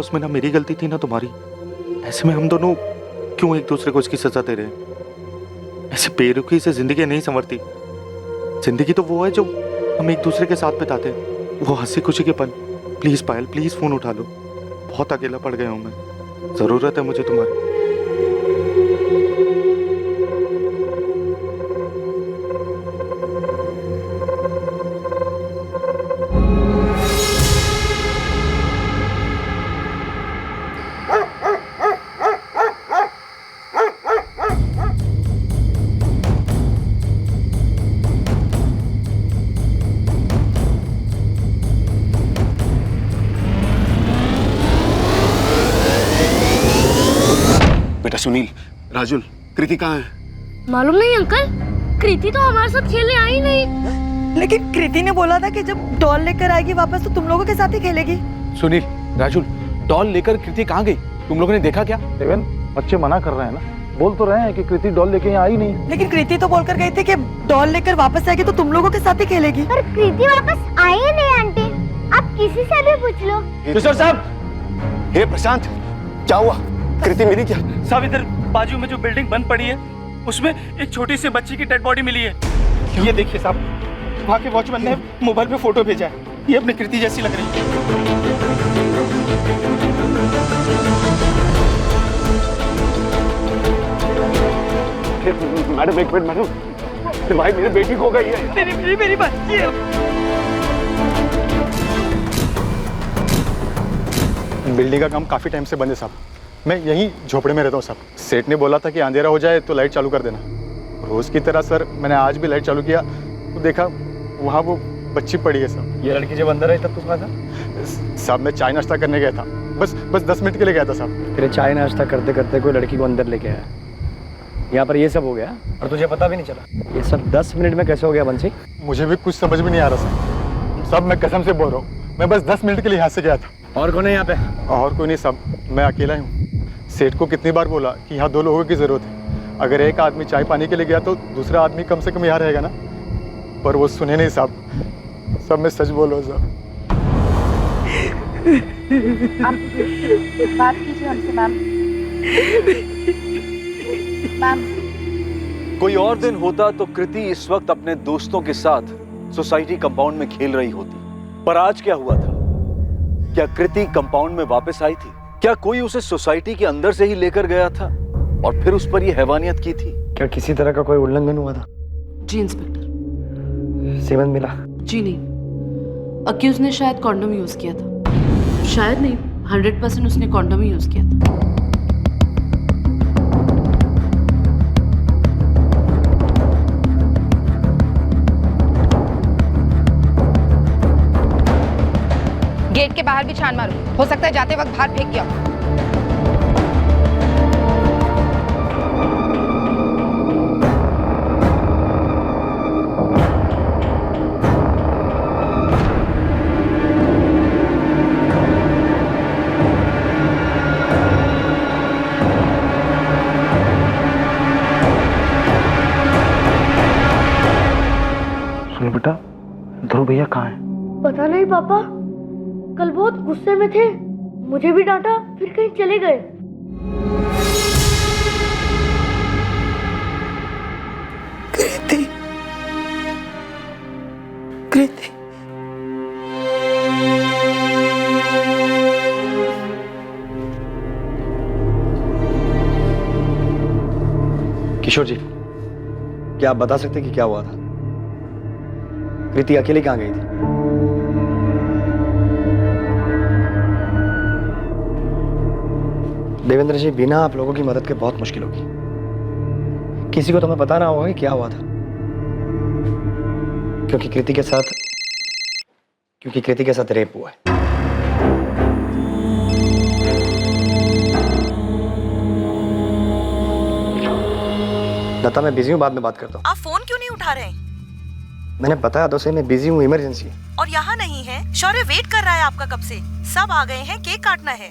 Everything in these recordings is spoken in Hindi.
उसमें ना मेरी गलती थी ना तुम्हारी। ऐसे में हम दोनों क्यों एक दूसरे को इसकी सजा दे रहे हैं? ऐसे बेरुखी से जिंदगी नहीं संवरती। जिंदगी तो वो है जो हम एक दूसरे के साथ बिताते हैं, वो हंसी खुशी के पल। प्लीज पायल, प्लीज फोन उठा लो। बहुत अकेला पड़ गया हूं मैं, जरूरत है मुझे तुम्हारी। सुनील, राजुल, कृति कहाँ है? मालूम नहीं अंकल, कृति तो हमारे साथ खेलने आई नहीं। लेकिन कृति ने बोला था कि जब डॉल लेकर आएगी वापस तो तुम लोगों के साथ ही खेलेगी। सुनील, राजुल, डॉल लेकर कृति कहाँ गई? तुम लोगों ने देखा क्या? देवेन, बच्चे मना कर रहे हैं ना, बोल तो रहे हैं कि कृति डॉल लेके यहाँ आई नहीं। लेकिन कृति तो बोलकर गई थी कि डॉल लेकर वापस आएगी तो तुम लोगों के साथ ही खेलेगी। पर कृति वापस आई नहीं आंटी, आप किसी से भी पूछ लो। किशोर साहब, हे प्रशांत, क्या हुआ? कृति मिली क्या? साहब, इधर बाजू में जो बिल्डिंग बंद पड़ी है उसमें एक छोटी सी बच्ची की डेड बॉडी मिली है। ये देखिए साहब, वहाँ के वॉचमैन ने मोबाइल पे फोटो भेजा है। ये अपनी कृति जैसी लग रही है। मैडम एक मिनट मैडम, भाई मेरी बेटी खो गई है। मेरी बच्ची है। बिल्डिंग का काम काफी टाइम से बंद है साहब। मैं यहीं झोपड़े में रहता हूँ साहब। सेठ ने बोला था कि अंधेरा हो जाए तो लाइट चालू कर देना। रोज की तरह सर मैंने आज भी लाइट चालू किया तो देखा वहाँ वो बच्ची पड़ी है साहब। ये लड़की जब अंदर आई तब तू कहाँ था? साहब मैं चाय नाश्ता करने गया था, बस 10 मिनट के लिए गया था साहब। तेरे चाय नाश्ता करते करते कोई लड़की को अंदर लेके आया, यहाँ पर ये सब हो गया और तुझे पता भी नहीं चला? ये सब 10 मिनट में कैसे हो गया बंसी? मुझे भी कुछ समझ में नहीं आ रहा साहब। साहब मैं कसम से बोल रहा हूँ, मैं बस 10 मिनट के लिए यहाँ से गया था। और कौन है यहाँ पे? और कोई नहीं साहब, मैं अकेला ही हूँ। सेठ को कितनी बार बोला कि यहाँ 2 लोगों की ज़रूरत है। अगर एक आदमी चाय पानी के लिए गया तो दूसरा आदमी कम से कम यहाँ रहेगा ना, पर वो सुने नहीं साहब। सब मैं सच बोल रहा हूँ साहब। आप बात कीजिए हमसे मैम। मैम, कोई और दिन होता तो कृति इस वक्त अपने दोस्तों के साथ सोसाइटी कंपाउंड में खेल रही होती, पर आज क्या हुआ था? क्या कृति कंपाउंड में वापस आई थी? क्या कोई उसे सोसाइटी के अंदर से ही लेकर गया था और फिर उस पर यह हैवानियत की थी? क्या किसी तरह का कोई उल्लंघन हुआ था? जी इंस्पेक्टर। सेवन मिला? जी नहीं, अक्यूज ने शायद कॉन्डोम यूज किया था। शायद नहीं, 100% उसने कॉन्डोम ही यूज किया था। गेट के बाहर भी छान मारो, हो सकता है जाते वक्त बाहर फेंक गया। सुनो बेटा, ध्रुव भैया कहाँ हैं? पता नहीं पापा, कल बहुत गुस्से में थे, मुझे भी डांटा, फिर कहीं चले गए। कृति, कृति। किशोर जी, क्या आप बता सकते कि क्या हुआ था? कृति अकेली कहाँ गई थी? देवेंद्र जी, बिना आप लोगों की मदद के बहुत मुश्किल होगी। किसी को तो हमें पता ना होगा कि क्या हुआ था, क्योंकि कृति के साथ रेप हुआ है। लता, मैं बिजी हूँ, बाद में बात करता हूँ। आप फोन क्यों नहीं उठा रहे? मैंने बताया तो सही, मैं बिजी हूँ, इमरजेंसी है। और यहाँ नहीं है? शौर्य वेट कर रहा है आपका कब से। सब आ गए हैं, केक काटना है।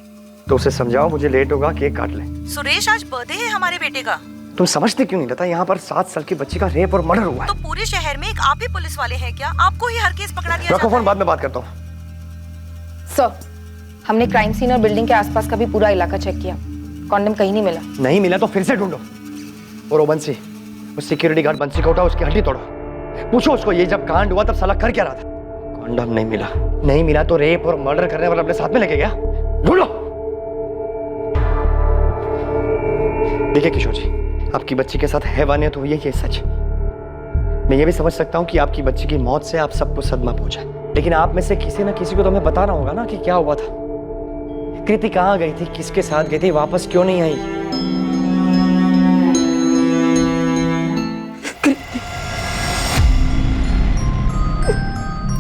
तो उसे समझाओ मुझे लेट होगा, केक काट ले। सुरेश, आज बर्थडे है हमारे बेटे का। तुम समझते क्यों नहीं लता? यहाँ पर 7 साल की बच्ची का रेप और मर्डर हुआ है। तो पूरे शहर में एक आप ही पुलिस वाले हैं क्या? आपको ही हर केस पकड़ा दिया रखो फोन, बाद में बात करता हूँ। सर, हमने क्राइम सीन और बिल्डिंग के आसपास का भी पूरा इलाका चेक किया, कॉन्डम कहीं नहीं मिला। नहीं मिला तो फिर से ढूंढो। और वो बंसी, उस सिक्योरिटी गार्ड बंसी को उठाओ, उसकी हड्डी तोड़ो, पूछो उसको ये जब कांड हुआ तब साला कर क्या रहा था। कॉन्डम नहीं मिला, नहीं मिला तो रेप और मर्डर करने वाला अपने साथ में लेके गया। ढूंढो। देखिए किशोर जी, आपकी बच्ची के साथ हैवानियत हुई है, ये सच। मैं ये भी समझ सकता हूँ कि आपकी बच्ची की मौत से आप सबको सदमा पहुंचा, लेकिन आप में से किसी ना किसी को तो हमें बताना होगा ना कि क्या हुआ था। कृति कहाँ गई थी, किसके साथ गई थी, वापस क्यों नहीं आई?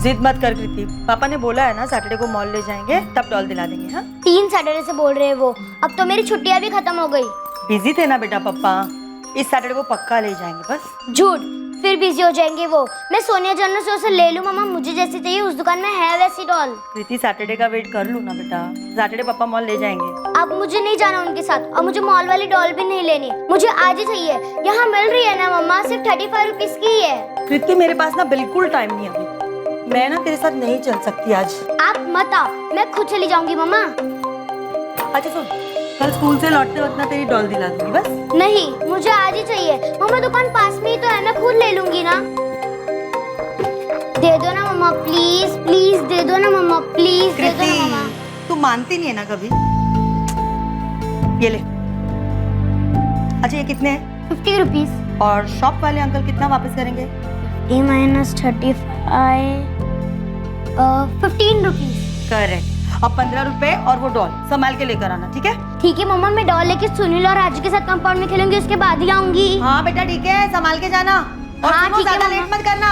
जिद मत कर कृति, पापा ने बोला है ना सैटरडे को मॉल ले जाएंगे, तब डॉल दिला देंगे। हाँ 3 सैटरडे से बोल रहे हैं वो, अब तो मेरी छुट्टियां भी खत्म हो गई। बिजी थे ना बेटा पापा, इस सैटरडे को पक्का ले जाएंगे। बस झूठ, फिर बिजी हो जाएंगे वो। मैं सोनिया जनरल स्टोर से ले लूं मम्मा, मुझे जैसी चाहिए उस दुकान में है वैसी डॉल। कृति सैटरडे का वेट कर लू ना बेटा, सैटरडे पापा मॉल ले जाएंगे। अब मुझे नहीं जाना उनके साथ, और मुझे मॉल वाली डॉल भी नहीं लेनी, मुझे आज ही चाहिए। यहाँ मिल रही है ना मम्मा, सिर्फ 35 रुपीज की ही है। कृति मेरे पास ना बिल्कुल टाइम नहीं अभी, मैं ना तेरे साथ नहीं चल सकती आज। आप मत आओ, मैं खुद चली जाऊंगी मम्मा। अच्छा सुन, कल स्कूल से लौटते वक्त ना तेरी डॉल दिला दूंगी। बस नहीं, मुझे आज ही चाहिए मम्मा, दुकान पास में ही तो है, मैं खुद ले लूंगी ना। दे दो ना मम्मा, प्लीज प्लीज दे दो ना मम्मा, प्लीज दे दो ना मम्मा। तू मानती नहीं है ना कभी। ये ले। अच्छा ये कितने हैं? 50 रुपीज। और शॉप वाले अंकल कितना वापस करेंगे? 50 - 35 15 रुपीज। करेक्ट। अब 15 रुपए और वो डॉल संभाल के लेकर आना, ठीक है? ठीक है मम्मा, मैं डॉल लेके सुनील और राजू के साथ कंपाउंड में खेलूंगी, उसके बाद ही आऊंगी। हाँ बेटा ठीक है, संभाल के जाना। और हाँ, सुनो, ठीक है, ज्यादा मम्मा। लेट मत करना।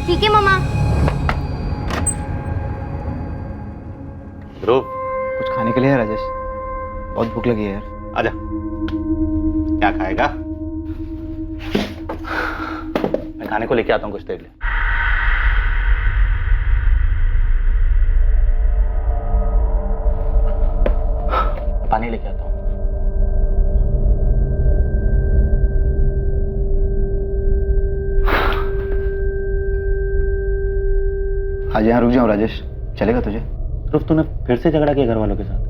ठीक है मम्मा। ध्रुव, कुछ खाने के लिए है राजेश? बहुत भूख लगी है यार। आजा। क्या खाएगा? मैं खाने को लेके आता हूँ, कुछ देर ले। पानी लेके आता हूँ। आज यहाँ रुक जाओ राजेश, चलेगा तुझे? ध्रुव, तूने फिर से झगड़ा किया घर वालों के साथ?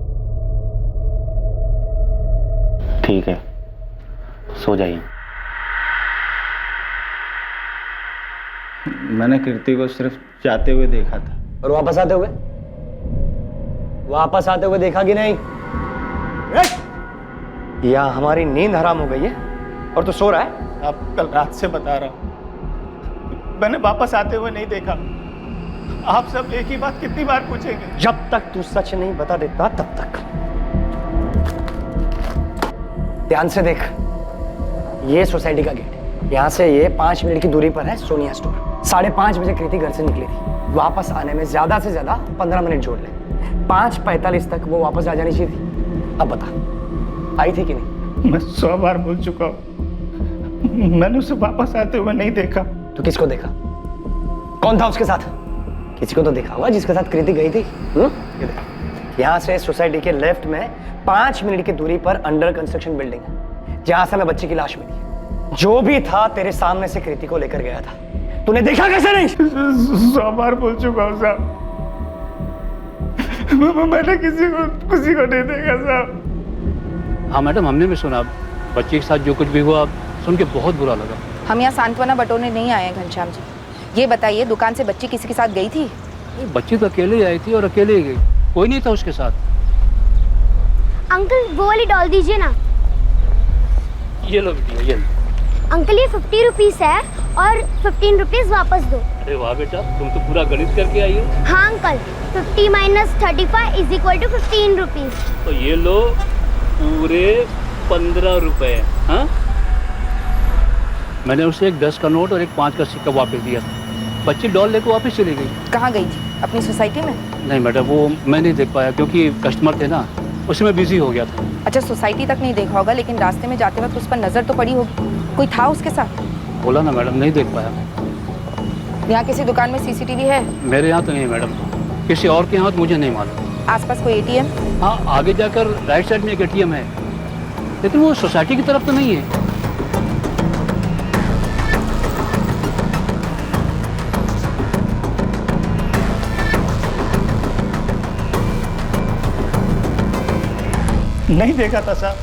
ठीक है, सो जाइए। मैंने कृति को सिर्फ जाते हुए देखा था। और वापस आते हुए? वापस आते हुए देखा कि नहीं? या हमारी नींद हराम हो गई है और तू सो रहा है? आप कल रात से बता रहा हूँ, मैंने वापस आते हुए नहीं देखा। आप सब एक ही बात कितनी बार पूछेंगे? जब तक तू सच नहीं बता देता तब तक। ध्यान से देख, ये सोसाइटी का गेट, यहाँ से ये 5 मिनट की दूरी पर है सोनिया स्टोर। 5:30 बजे कृति घर से निकली थी, वापस आने में ज्यादा से ज्यादा 15 मिनट जोड़ ले। 5:45 तक वो वापस आ जानी चाहिए थी। अब बता, आई थी कि नहीं? मैं 100 बार बोल चुका हूँ, मैंने उसे वापस आते हुए नहीं देखा। तो किसको देखा? कौन था उसके साथ? किसी को तो देखा होगा जिसके साथ कृति गई थी। ये देख, यहाँ से सोसाइटी के लेफ्ट में 5 मिनट की दूरी पर अंडर कंस्ट्रक्शन बिल्डिंग है, जहां से हमें बच्ची की लाश मिली। जो भी था तेरे सामने से कृति को लेकर गया था, तूने देखा कैसे नहीं? 100 बार बोल चुका हूँ साहब, मैंने किसी को नहीं देखा साहब। हाँ मैडम, हमने भी सुना, बच्चे के साथ जो कुछ भी हुआ सुन के बहुत बुरा लगा। हम यहाँ सांत्वना बटोरने नहीं आए हैं घनश्याम जी। ये बताइए, दुकान से बच्ची किसी के साथ गई थी? बच्ची तो अकेले ही आई थी और अकेले ही गई, कोई नहीं था उसके साथ। अंकल वो वाली डॉल दीजिए ना। ये लो बेटी, ये लो। अंकल ये 50 रुपीज है और 15 रुपीज वापस दो। अरे वाह बेटा, तुम तो पूरा गणित करके आई हो। हाँ अंकल, 50 - 35 = 15 रुपीज। तो ये लो पूरे 15 रुपए। हाँ, मैंने उसे एक 10 का नोट और एक 5 का सिक्का वापस दिया था। बच्ची डॉल लेकर वापस चली गई। कहाँ गई थी? अपनी सोसाइटी में? नहीं मैडम, वो मैं नहीं देख पाया क्योंकि कस्टमर थे ना, उसमें बिजी हो गया था। अच्छा, सोसाइटी तक नहीं देखा होगा, लेकिन रास्ते में जाते वक्त उस पर नजर तो पड़ी होगी। कोई था उसके साथ? बोला ना मैडम, नहीं देख पाया। यहाँ किसी दुकान में सीसीटीवी है? मेरे यहाँ तो नहीं मैडम, किसी और के यहाँ तो मुझे नहीं मालूम। आसपास कोई एटीएम? हाँ, आगे जाकर राइट साइड में एक एटीएम है, लेकिन वो सोसाइटी की तरफ तो नहीं है। नहीं देखा था साहब,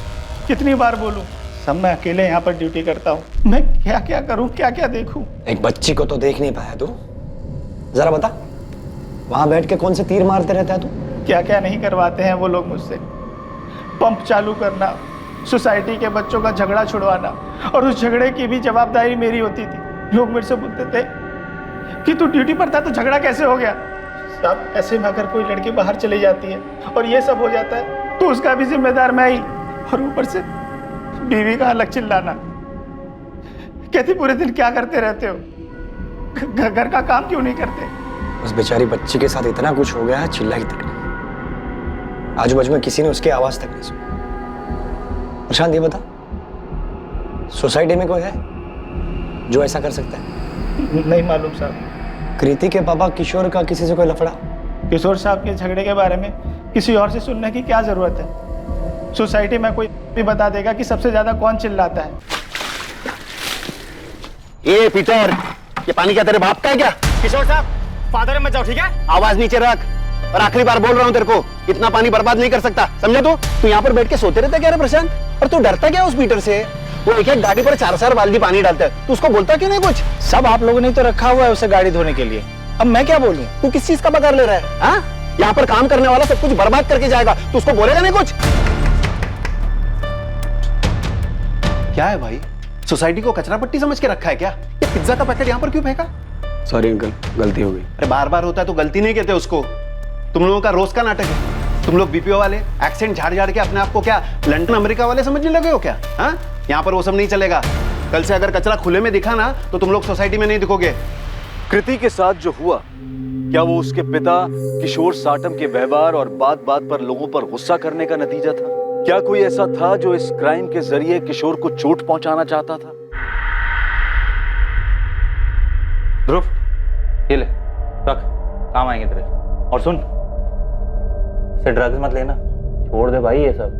कितनी बार बोलूं, सब मैं अकेले यहाँ पर ड्यूटी करता हूँ। मैं क्या क्या करूँ, क्या क्या देखूँ। एक बच्ची को तो देख नहीं पाया तू? जरा बता, वहां बैठ के कौन से तीर मारते रहता है तू? क्या क्या नहीं करवाते हैं वो लोग मुझसे। पंप चालू करना, सोसाइटी के बच्चों का झगड़ा छुड़वाना, और उस झगड़े की भी जवाबदारी मेरी होती थी। लोग मेरे से बोलते थे कि तू ड्यूटी पर था तो झगड़ा कैसे हो गया। साहब, ऐसे में अगर कोई लड़की बाहर चली जाती है और ये सब हो जाता है तो उसका भी जिम्मेदार मैं ही। और ऊपर से बीवी का अलग चिल्लाना। कहती पूरे दिन क्या करते रहते हो, घर का काम क्यों नहीं करते। उस बेचारी बच्ची के साथ इतना कुछ हो गया है, चिल्लाई तक नहीं। आजू बाजू में किसी ने उसकी आवाज तक नहीं सुनी। प्रशांत ये बता, सोसाइटी में कोई है जो ऐसा कर सकता है? नहीं मालूम साहब। कृति के पापा किशोर का किसी से कोई लफड़ा? किशोर साहब के झगड़े के बारे में किसी और से सुनने की क्या जरूरत है। सोसाइटी में कोई भी बता देगा कि सबसे ज्यादा कौन चिल्लाता है। ए पीटर, ये पानी क्या तेरे बाप का है क्या? किशोर साहब, फादर में मत जाओ, ठीक है? आवाज नीचे रख, और आखिरी बार बोल रहा हूँ तेरे को, इतना पानी बर्बाद नहीं कर सकता, समझे तू यहाँ पर बैठ के सोते रहता क्या रे प्रशांत? और तू डरता क्या उस पीटर से? वो एक एक गाड़ी पर 4-4 बाल्टी पानी डालता है, तू उसको बोलता क्यों नहीं कुछ? सब आप लोगों ने तो रखा हुआ है उसे गाड़ी धोने के लिए, अब मैं क्या बोलूं? तू किस चीज का बकार ले रहा है? हाँ, यहाँ पर काम करने वाला सब कुछ बर्बाद करके जाएगा, तू उसको बोलेगा नहीं कुछ? क्या है भाई, सोसाइटी को कचरा पट्टी समझ के रखा है क्या? ये पिज्जा का पैकेट यहाँ पर क्यों फेंका? सॉरी अंकल, गलती हो गई। अरे बार बार होता है तो गलती नहीं कहते उसको। तुम लोगों का रोज का नाटक है। तुम लोग बीपीओ वाले एक्सेंट झाड़ झाड़ के अपने आप को क्या लंदन अमेरिका वाले समझने लगे हो क्या? हाँ, यहाँ पर वो सब नहीं चलेगा। कल से अगर कचरा खुले में दिखा ना तो तुम लोग सोसाइटी में नहीं दिखोगे। कृति के साथ जो हुआ, क्या वो उसके पिता किशोर साटम के व्यवहार और बात बात पर लोगों पर गुस्सा करने का नतीजा था? क्या कोई ऐसा था जो इस क्राइम के जरिए किशोर को चोट पहुंचाना चाहता था? ध्रुव, ये ले रख, काम आएंगे तेरे। और सुन, से ड्रग्स मत लेना, छोड़ दे भाई ये सब,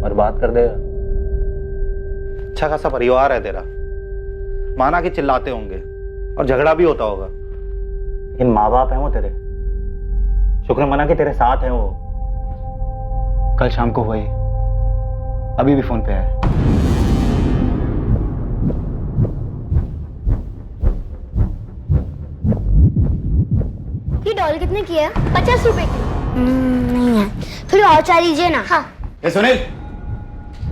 बर्बाद कर देगा। अच्छा खासा परिवार है तेरा, माना कि चिल्लाते होंगे और झगड़ा भी होता होगा, लेकिन माँ बाप है वो तेरे, शुक्र मना कि तेरे साथ हैं वो। कल शाम को हुए, अभी भी फोन पे है। ये डॉल कितने की है? 50 रुपए की। नहीं है, थोड़ी और चाय लीजिए ना। हाँ। ए सुनील,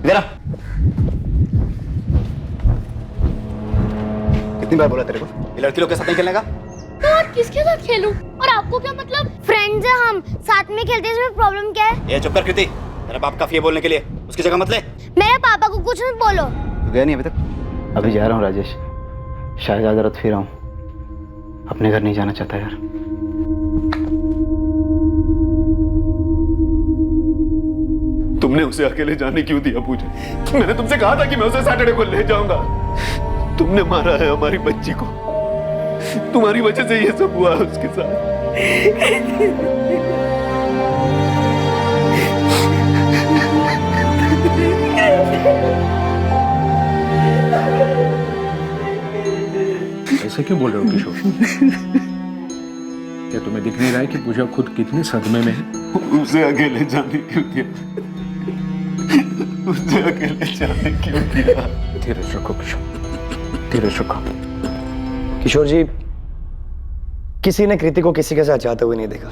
इधर आ। कितनी बार बोला तेरे को ये लड़की लोग के साथ नहीं खेलने का? तो और किसके साथ खेलूं? और आपको क्या मतलब? फ्रेंड्स हैं हम, साथ में खेलते हैं, इसमें प्रॉब्लम क्या है? ये चुप कर कृति, तेरा बाप काफी है बोलने के लिए, उसकी जगह मत ले। मेरे पापा को कुछ मत बोलो। तू गया नहीं अभी तक? अभी जा रहा हूँ राजेश, शायद आज रात फिर आऊँ। अपने घर नहीं जाना चाहता यार। तुमने उसे अकेले जाने क्यों दिया पूजा? मैंने तुमसे कहा था कि मैं उसे सैटरडे को ले जाऊंगा। तुमने मारा है हमारी बच्ची को, तुम्हारी वजह से ये सब हुआ है उसके साथ। ऐसे क्यों बोल रहे हो किशोर? क्या तुम्हें दिख नहीं रहा है कि पूजा खुद कितने सदमे में है? उसे अकेले जाने क्यों दिया? उसे अकेले जाने क्यों दिया? धीरज रखो किशोर, धीरज रखो। किशोर जी, किसी ने कृति को किसी के साथ जाते हुए नहीं देखा,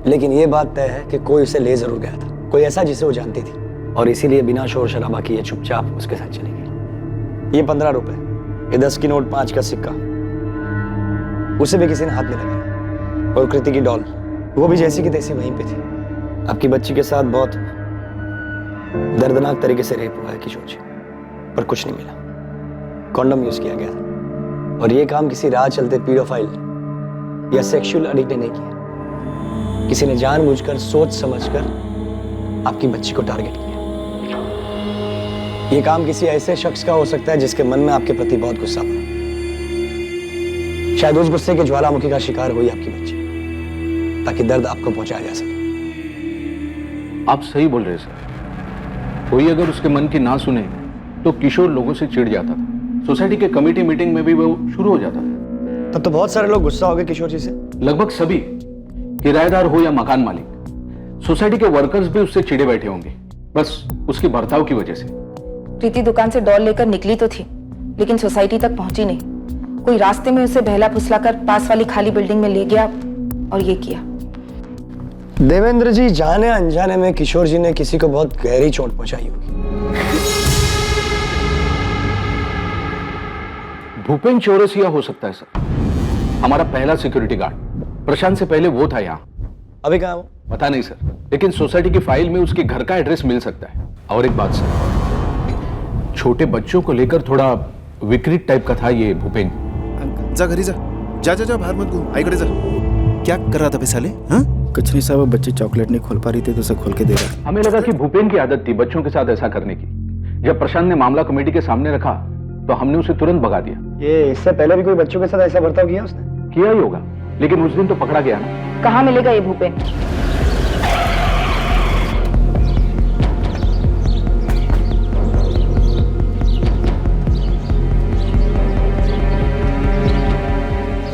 लेकिन ये बात तय है कि कोई उसे ले जरूर गया था, कोई ऐसा जिसे वो जानती थी, और इसीलिए बिना शोर शराबा किए चुपचाप उसके साथ चली गई। ये 15 रुपए, ये 10 की नोट, 5 का सिक्का, उसे भी किसी ने हाथ में लगाया। और कृति की डॉल, वो भी जैसी की तैसी वहीं पे थी। आपकी बच्ची के साथ बहुत दर्दनाक तरीके से रेप हुआ है किशोर जी, पर कुछ नहीं मिला। कॉन्डम यूज किया गया था, और ये काम किसी राह चलते पीडोफाइल या सेक्सुअल एडिक्ट ने नहीं किया। किसी ने जानबूझकर, सोच समझकर आपकी बच्ची को टारगेट किया। ये काम किसी ऐसे शख्स का हो सकता है जिसके मन में आपके प्रति बहुत गुस्सा था। शायद उस गुस्से के ज्वालामुखी का शिकार हुई आपकी बच्ची, ताकि दर्द आपको पहुंचाया जा सके। आप सही बोल रहे हैं सर। कोई अगर उसके मन की ना सुने तो किशोर लोगों से चिढ़ जाता था। सोसाइटी के कमेटी मीटिंग में भी वो शुरू हो जाता था। तब तो बहुत सारे लोग गुस्सा हो गए किशोर जी से। लगभग सभी, किराएदार हो या मकान मालिक, सोसाइटी के वर्कर्स भी उससे चिढ़े बैठे होंगे। बस उसके बर्ताव की वजह से। प्रीति दुकान से डॉल लेकर निकली तो थी, लेकिन सोसाइटी तक पहुंची नहीं। कोई रास्ते में उसे बहला फुसलाकर पास वाली खाली बिल्डिंग में ले गया और ये किया। देवेंद्र जी, जाने अनजाने में किशोर जी ने किसी को बहुत गहरी चोट पहुंचाई होगी। भूपेन चौरसिया हो सकता है सर, हमारा पहला सिक्योरिटी गार्ड। प्रशांत से पहले वो था यहाँ। अभी कहाँ वो? पता नहीं सर, लेकिन सोसाइटी की फाइल में उसके घर का एड्रेस मिल सकता है। और एक बात सर, छोटे बच्चों को लेकर थोड़ा विकृत टाइप का था ये भूपेन। जा घरी जा, जा जा जा, बाहर मत घूम, आईकडे जा। क्या कर रहा था बेसाले? हाँ, कुछ नहीं साहब, बच्चे चॉकलेट नहीं खोल पा रही थी तो उसे खोल के दे रहा। हमें लगा कि भूपेन की आदत थी बच्चों के साथ ऐसा करने की। जब प्रशांत ने मामला कमेटी के सामने रखा तो हमने उसे तुरंत भगा दिया। ये इससे पहले भी कोई बच्चों के साथ ऐसा बर्ताव किया उसने? किया ही होगा, लेकिन उस दिन तो पकड़ा गया ना। कहाँ मिलेगा ये भूपेन?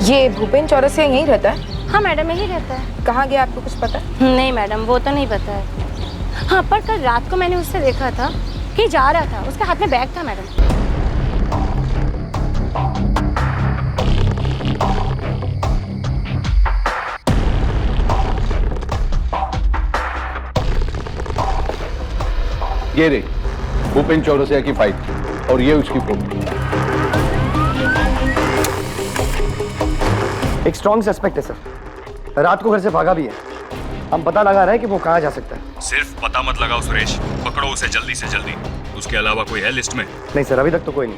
ये भूपेन चौरसिया यहीं रहता है? हाँ मैडम, यही रहता है। कहाँ गया, आपको कुछ पता? नहीं मैडम, वो तो नहीं पता है। हाँ, पर कल रात को मैंने उससे देखा था कि जा रहा था, उसके हाथ में बैग था मैडम। ये रे भूपेन चौरसिया की फाइल और ये उसकी फोटो। एक स्ट्रॉन्ग सस्पेक्ट है सर, रात को घर से भागा भी है। हम पता लगा रहे हैं कि वो कहाँ जा सकता है। सिर्फ पता मत लगाओ सुरेश, पकड़ो उसे जल्दी से जल्दी। उसके अलावा कोई है लिस्ट में? नहीं सर, अभी तक तो कोई नहीं,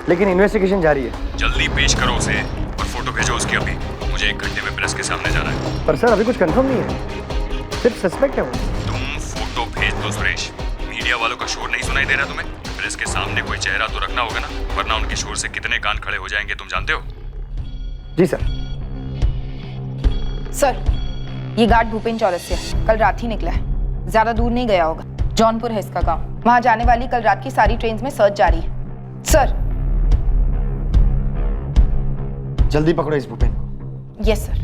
लेकिन इन्वेस्टिगेशन जारी है। जल्दी पेश करो उसे और फोटो भेजो उसकी अभी। मुझे 1 घंटे में प्रेस के सामने जाना है। पर सर अभी कुछ कंफर्म नहीं है, सिर्फ सस्पेक्ट है वो। तुम फोटो भेज दो सुरेश। मीडिया वालों का शोर नहीं सुनाई दे रहा तुम्हें? प्रेस के सामने कोई चेहरा तो रखना होगा ना, वरना उनके शोर से कितने कान खड़े हो जाएंगे तुम जानते हो। जी सर। सर, ये गार्ड भूपेन चौरसिया कल रात ही निकला है, ज्यादा दूर नहीं गया होगा। जौनपुर है इसका गांव। वहां जाने वाली कल रात की सारी ट्रेन्स में सर्च जारी है। सर। जल्दी पकड़ो इस भूपेन को। Yes sir.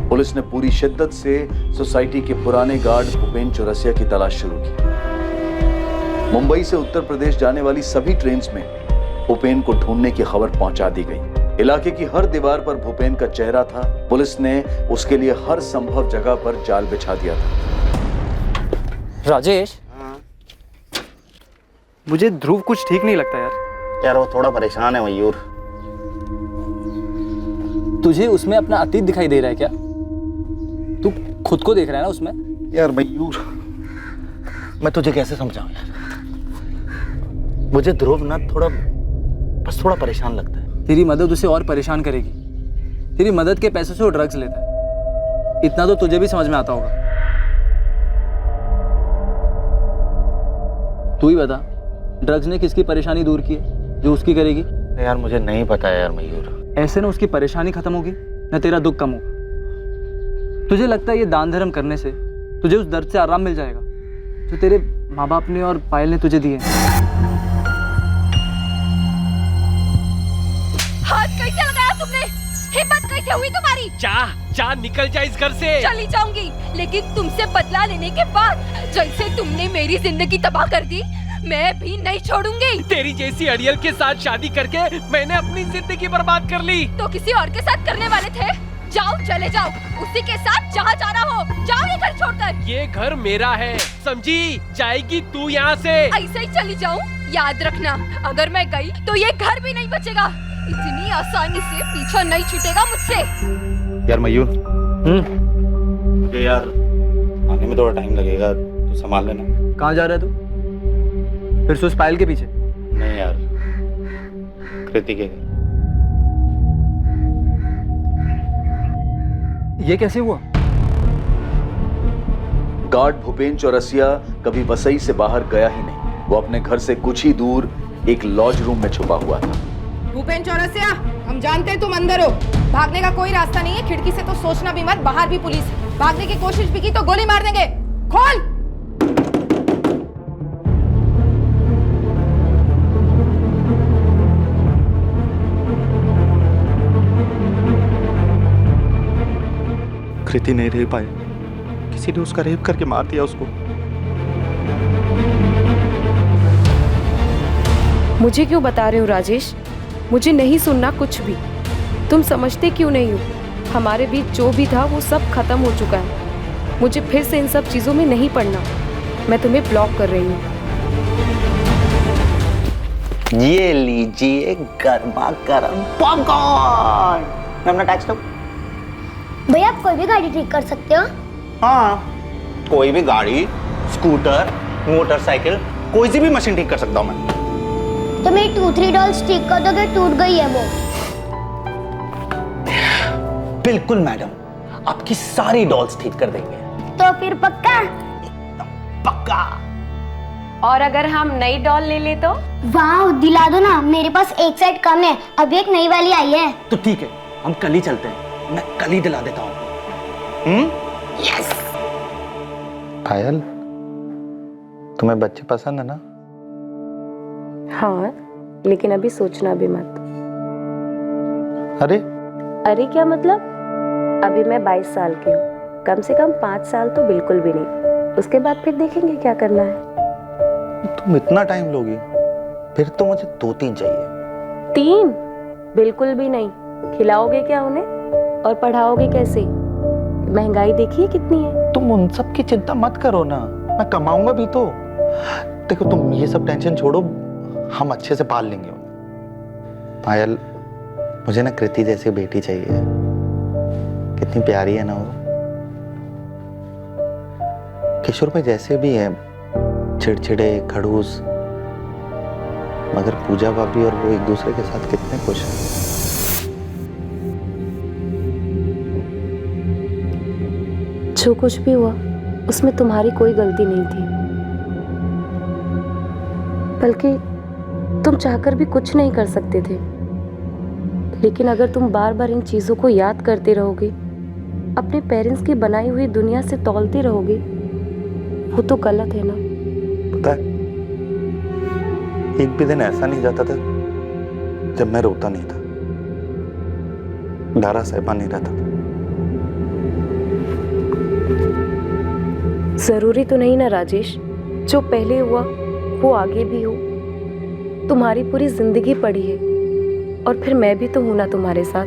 पुलिस ने पूरी शिद्दत से सोसाइटी के पुराने गार्ड भूपेन चौरसिया की तलाश शुरू की। मुंबई से उत्तर प्रदेश जाने वाली सभी ट्रेन्स में भूपेन को ढूंढने की खबर पहुंचा दी गई। इलाके की हर दीवार पर भूपेन का चेहरा था। पुलिस ने उसके लिए हर संभव जगह पर जाल बिछा दिया था। राजेश, मुझे ध्रुव कुछ ठीक नहीं लगता यार वो थोड़ा परेशान है मयूर। तुझे उसमें अपना अतीत दिखाई दे रहा है क्या? तू खुद को देख रहा है ना उसमें? यार मयूर, मैं तुझे कैसे समझाऊं यार, मुझे ध्रुव ना बस थोड़ा परेशान लगता है। तेरी मदद उसे और परेशान करेगी। तेरी मदद के पैसे से वो ड्रग्स लेता है, इतना तो तुझे भी समझ में आता होगा। तू ही बता, ड्रग्स ने किसकी परेशानी दूर की है जो उसकी करेगी? यार मुझे नहीं पता यार मयूर। ऐसे ना उसकी परेशानी खत्म होगी ना तेरा दुख कम होगा। तुझे लगता है ये दान धर्म करने से तुझे उस दर्द से आराम मिल जाएगा जो तेरे माँ बाप ने और पायल ने तुझे दिए? हाथ कैसे लगाया तुमने? हिम्मत कैसे हुई तुम्हारी? जा निकल जा इस घर से। चली जाऊंगी, लेकिन तुमसे बदला लेने के बाद जैसे तुमने मेरी जिंदगी तबाह कर दी, मैं भी नहीं छोड़ूंगी। तेरी जैसी अड़ियल के साथ शादी करके मैंने अपनी जिंदगी बर्बाद कर ली। तो किसी और के साथ करने वाले थे? जाओ, चले जाओ, उसी के साथ जहाँ जाना हो। जाओ ये घर छोड़कर। ये घर मेरा है, समझी? जाएगी तू यहाँ से। ऐसे ही चली जाऊँ? याद रखना, अगर मैं गई तो ये घर भी नहीं बचेगा। इतनी आसानी से पीछा नहीं छूटेगा मुझसे। यार मयूर, मुझे यार आने में थोड़ा टाइम लगेगा, तू संभाल लेना। कहाँ जा रहा है तू? फिर से उस पायल के पीछे? नहीं यार, कृति के। ये कैसे हुआ? गार्ड भूपेन चौरसिया कभी वसई से बाहर गया ही नहीं। वो अपने घर से कुछ ही दूर एक लॉज रूम में छुपा हुआ था। भूपेन चौरसिया, हम जानते हैं तुम अंदर हो। भागने का कोई रास्ता नहीं है। खिड़की से तो सोचना भी मत, बाहर भी पुलिस। भागने की कोशिश भी की तो गोली मार देंगे। खोल। कृति नहीं रह पाए, किसी ने उसका रेप करके मार दिया उसको। मुझे क्यों बता रहे हो राजेश? मुझे नहीं सुनना कुछ भी। तुम समझते क्यों नहीं हो? हमारे बीच जो भी था वो सब खत्म हो चुका है। मुझे फिर से इन सब चीजों में नहीं पड़ना। मैं तुम्हें ब्लॉक कर रही हूँ। ये लीजिए गर्मा गर्म पॉपकॉर्न। मैं अपना टैक्स दो। भैया आप कोई भी गाड़ी ठीक कर सकते हो? हाँ, कोई भी गाड़ी, स्कूटर, मोटरसाइकिल, कोई सी भी मशीन ठीक कर सकता हूँ मैं। तो मेरी 2-3 डॉल्स ठीक कर दोगे? टूट गई है वो। बिल्कुल मैडम, आपकी सारी डॉल्स ठीक कर देंगे। तो फिर पक्का? पक्का। और अगर हम नई डॉल ले ले तो? वाह, दिला दो ना, मेरे पास एक सेट कम है, अभी एक नई वाली आई है। तो ठीक है, हम कल ही चलते हैं, मैं कल ही दिला देता हूँ। यस। पायल, तुम्हें बच्चे पसंद है ना? हाँ, लेकिन अभी सोचना भी मत। अरे अरे क्या मतलब? अभी मैं 22 साल की हूँ, कम से कम 5 साल तो बिल्कुल भी नहीं। उसके बाद फिर देखेंगे क्या करना है। तुम इतना टाइम लोगी? फिर तो मुझे 2-3 चाहिए। 3? बिल्कुल भी नहीं। खिलाओगे क्या उन्हें और पढ़ाओगे कैसे? महंगाई देखिए कितनी है। तुम उन सब की चिंता मत करो ना, मैं कमाऊंगा भी तो। देखो तुम ये सब टेंशन छोड़ो, हम अच्छे से पाल लेंगे उन्हें। पायल, मुझे ना कृति जैसी बेटी चाहिए। कितनी प्यारी है ना वो। किशोर भाई जैसे भी है, चिड़चिड़े, खड़ूस, मगर पूजा भाभी और वो एक दूसरे के साथ कितने खुश हैं। जो कुछ भी हुआ उसमें तुम्हारी कोई गलती नहीं थी, बल्कि तुम चाहकर भी कुछ नहीं कर सकते थे। लेकिन अगर तुम बार बार इन चीजों को याद करते रहोगे, अपने पेरेंट्स की बनाई हुई दुनिया से तौलते रहोगे, वो तो गलत है ना। पता है, एक भी दिन ऐसा नहीं जाता था जब मैं रोता नहीं था, डरा सहमा नहीं रहता था। जरूरी तो नहीं ना राजेश, जो पहले हुआ वो आगे भी हो। तुम्हारी पूरी जिंदगी पड़ी है और फिर मैं भी तो हूं ना तुम्हारे साथ।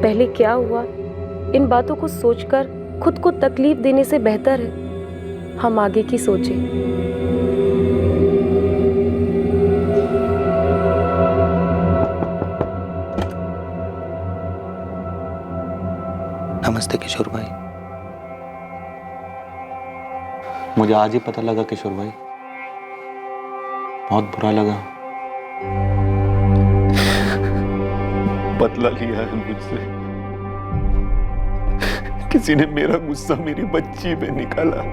पहले क्या हुआ, इन बातों को सोचकर खुद को तकलीफ देने से बेहतर है हम आगे की सोचें। नमस्ते किशोर भाई। मुझे आज ही पता लगा किशोर भाई, बहुत बुरा लगा। बदला लिया है मुझसे। किसी ने मेरा गुस्सा मेरी बच्ची पे निकाला।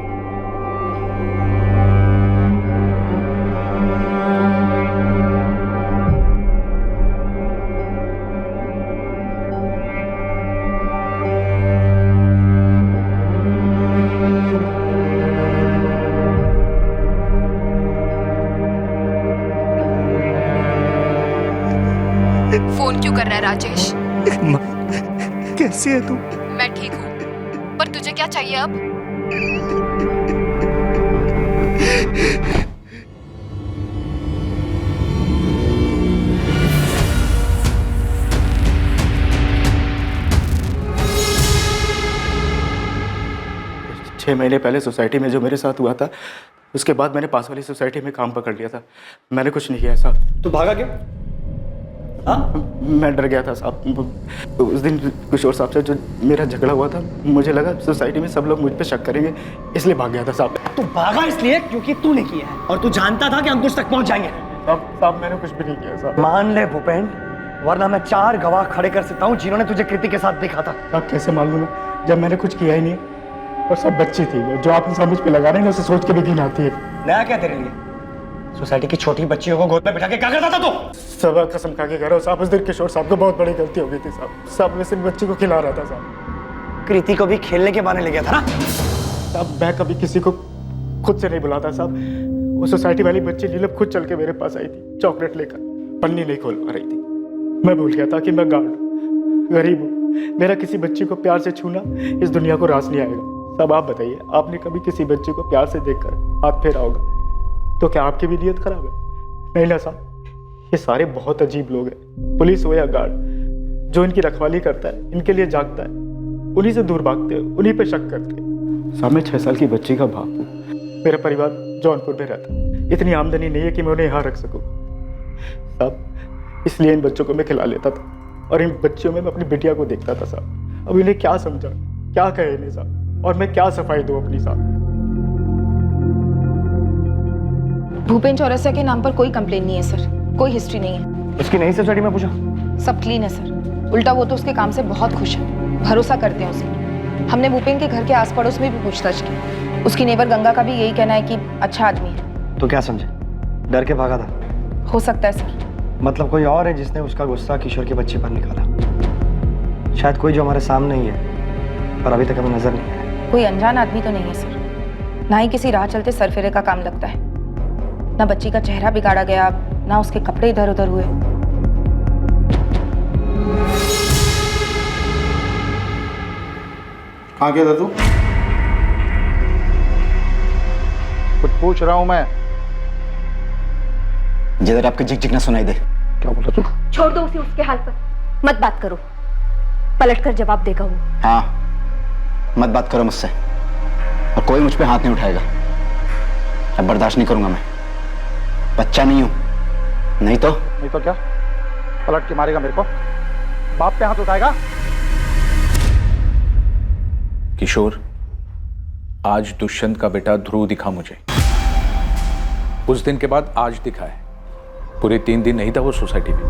फोन क्यों कर रहा है राजेश? कैसी है तू? मैं ठीक हूँ, पर तुझे क्या चाहिए अब? छह महीने पहले सोसाइटी में जो मेरे साथ हुआ था, उसके बाद मैंने पास वाली सोसाइटी में काम पकड़ लिया था। मैंने कुछ नहीं किया साहब। तू भागा क्यों? मैं डर गया था साहब। उस दिन किशोर साहब से जो मेरा झगड़ा हुआ था, मुझे लगा सोसाइटी में सब लोग मुझ पे शक करेंगे, इसलिए भाग गया था साहब। तू भागा इसलिए क्योंकि तूने किया है और तू जानता था कि अंकुश तक पहुंच जाएंगे। साहब मैंने कुछ भी नहीं किया साहब। मान ले भूपेन, वरना मैं 4 गवाह खड़े कर सकता हूँ जिन्होंने तुझे कृति के साथ देखा था। साहब कैसे मालूम है, जब मैंने कुछ किया ही नहीं, और सब बच्ची थी। जो आप इंसान मुझ पे लगा रहे हैं, उसे सोच के भी घिन आती है। नया क्या तेरे लिए? सोसाइटी की छोटी बच्चियों को गोद में बिठा के क्या करता था तू? सब कसम खा के कह रहा हूँ साहब, उस दिन किशोर साहब को बहुत बड़ी गलती हो गई थी साहब। साहब मैं सिर्फ बच्ची को खिला रहा था साहब। कृति को भी खेलने के बहाने ले गया था ना? साहब मैं कभी किसी को खुद से नहीं बुलाता साहब। वो सोसाइटी वाली बच्ची नीलम खुद चल के मेरे पास आई थी, चॉकलेट लेकर। पन्नी नहीं खोल पा रही थी। मैं भूल गया था कि मैं गार्ड हूँ, गरीब हूँ। मेरा किसी बच्ची को प्यार से छूना इस दुनिया को रास नहीं आएगा। सब आप बताइए, आपने कभी किसी बच्चे को प्यार से देखकर हाथ फेरा होगा तो क्या आपकी भी नीयत खराब है? नहीं ना साहब, ये सारे बहुत अजीब लोग हैं। पुलिस हो या गार्ड, जो इनकी रखवाली करता है, इनके लिए जागता है, उन्हीं से दूर भागते हैं, उन्हीं पे शक करते हैं। साहब, मैं 6 साल की बच्ची का बाप हूँ। मेरा परिवार जौनपुर में रहता है। इतनी आमदनी नहीं है कि मैं उन्हें यहाँ रख सकूँ साहब, इसलिए इन बच्चों को मैं खिला लेता था और इन बच्चियों में मैं अपनी बिटिया को देखता था साहब। अब इन्हें क्या समझा, क्या कहे इन्हें साहब, और मैं क्या सफाई दूँ अपनी साहब? भूपेन चौरसिया के नाम पर कोई कंप्लेन नहीं है सर, कोई हिस्ट्री नहीं है। उसकी नहीं सर, में पूछा सब क्लीन है सर। उल्टा वो तो उसके काम से बहुत खुश है, भरोसा करते हैं उसे। हमने भूपेन के घर के आस पड़ोस में भी पूछताछ की। उसकी नेबर गंगा का भी यही कहना है कि अच्छा आदमी है। तो क्या समझे, डर के भागा था? हो सकता है सर। मतलब कोई और है जिसने उसका गुस्सा किशोर की बच्ची पर निकाला? शायद कोई जो हमारे सामने ही है पर अभी तक हमें नजर नहीं आया। कोई अनजान आदमी तो नहीं है सर, ना ही किसी राह चलते सरफेरे का काम लगता है। ना बच्ची का चेहरा बिगाड़ा गया, ना उसके कपड़े इधर उधर हुए। कहाँ गया था तू? कुछ पूछ रहा हूँ मैं। जिधर आपके झिक झिक ना सुनाई दे। क्या बोला तू? छोड़ दो उसे उसके हाल पर, मत बात करो, पलटकर जवाब देगा वो। हाँ, मत बात करो मुझसे, और कोई मुझ पे हाथ नहीं उठाएगा। अब बर्दाश्त नहीं करूंगा मैं। बच्चा नहीं हूं। नहीं तो क्या पलट के मारेगा मेरे को? बाप पे हाथ उठाएगा? किशोर, आज दुष्यंत का बेटा ध्रुव दिखा मुझे। उस दिन के बाद आज दिखा है। पूरे 3 दिन नहीं था वो सोसाइटी में।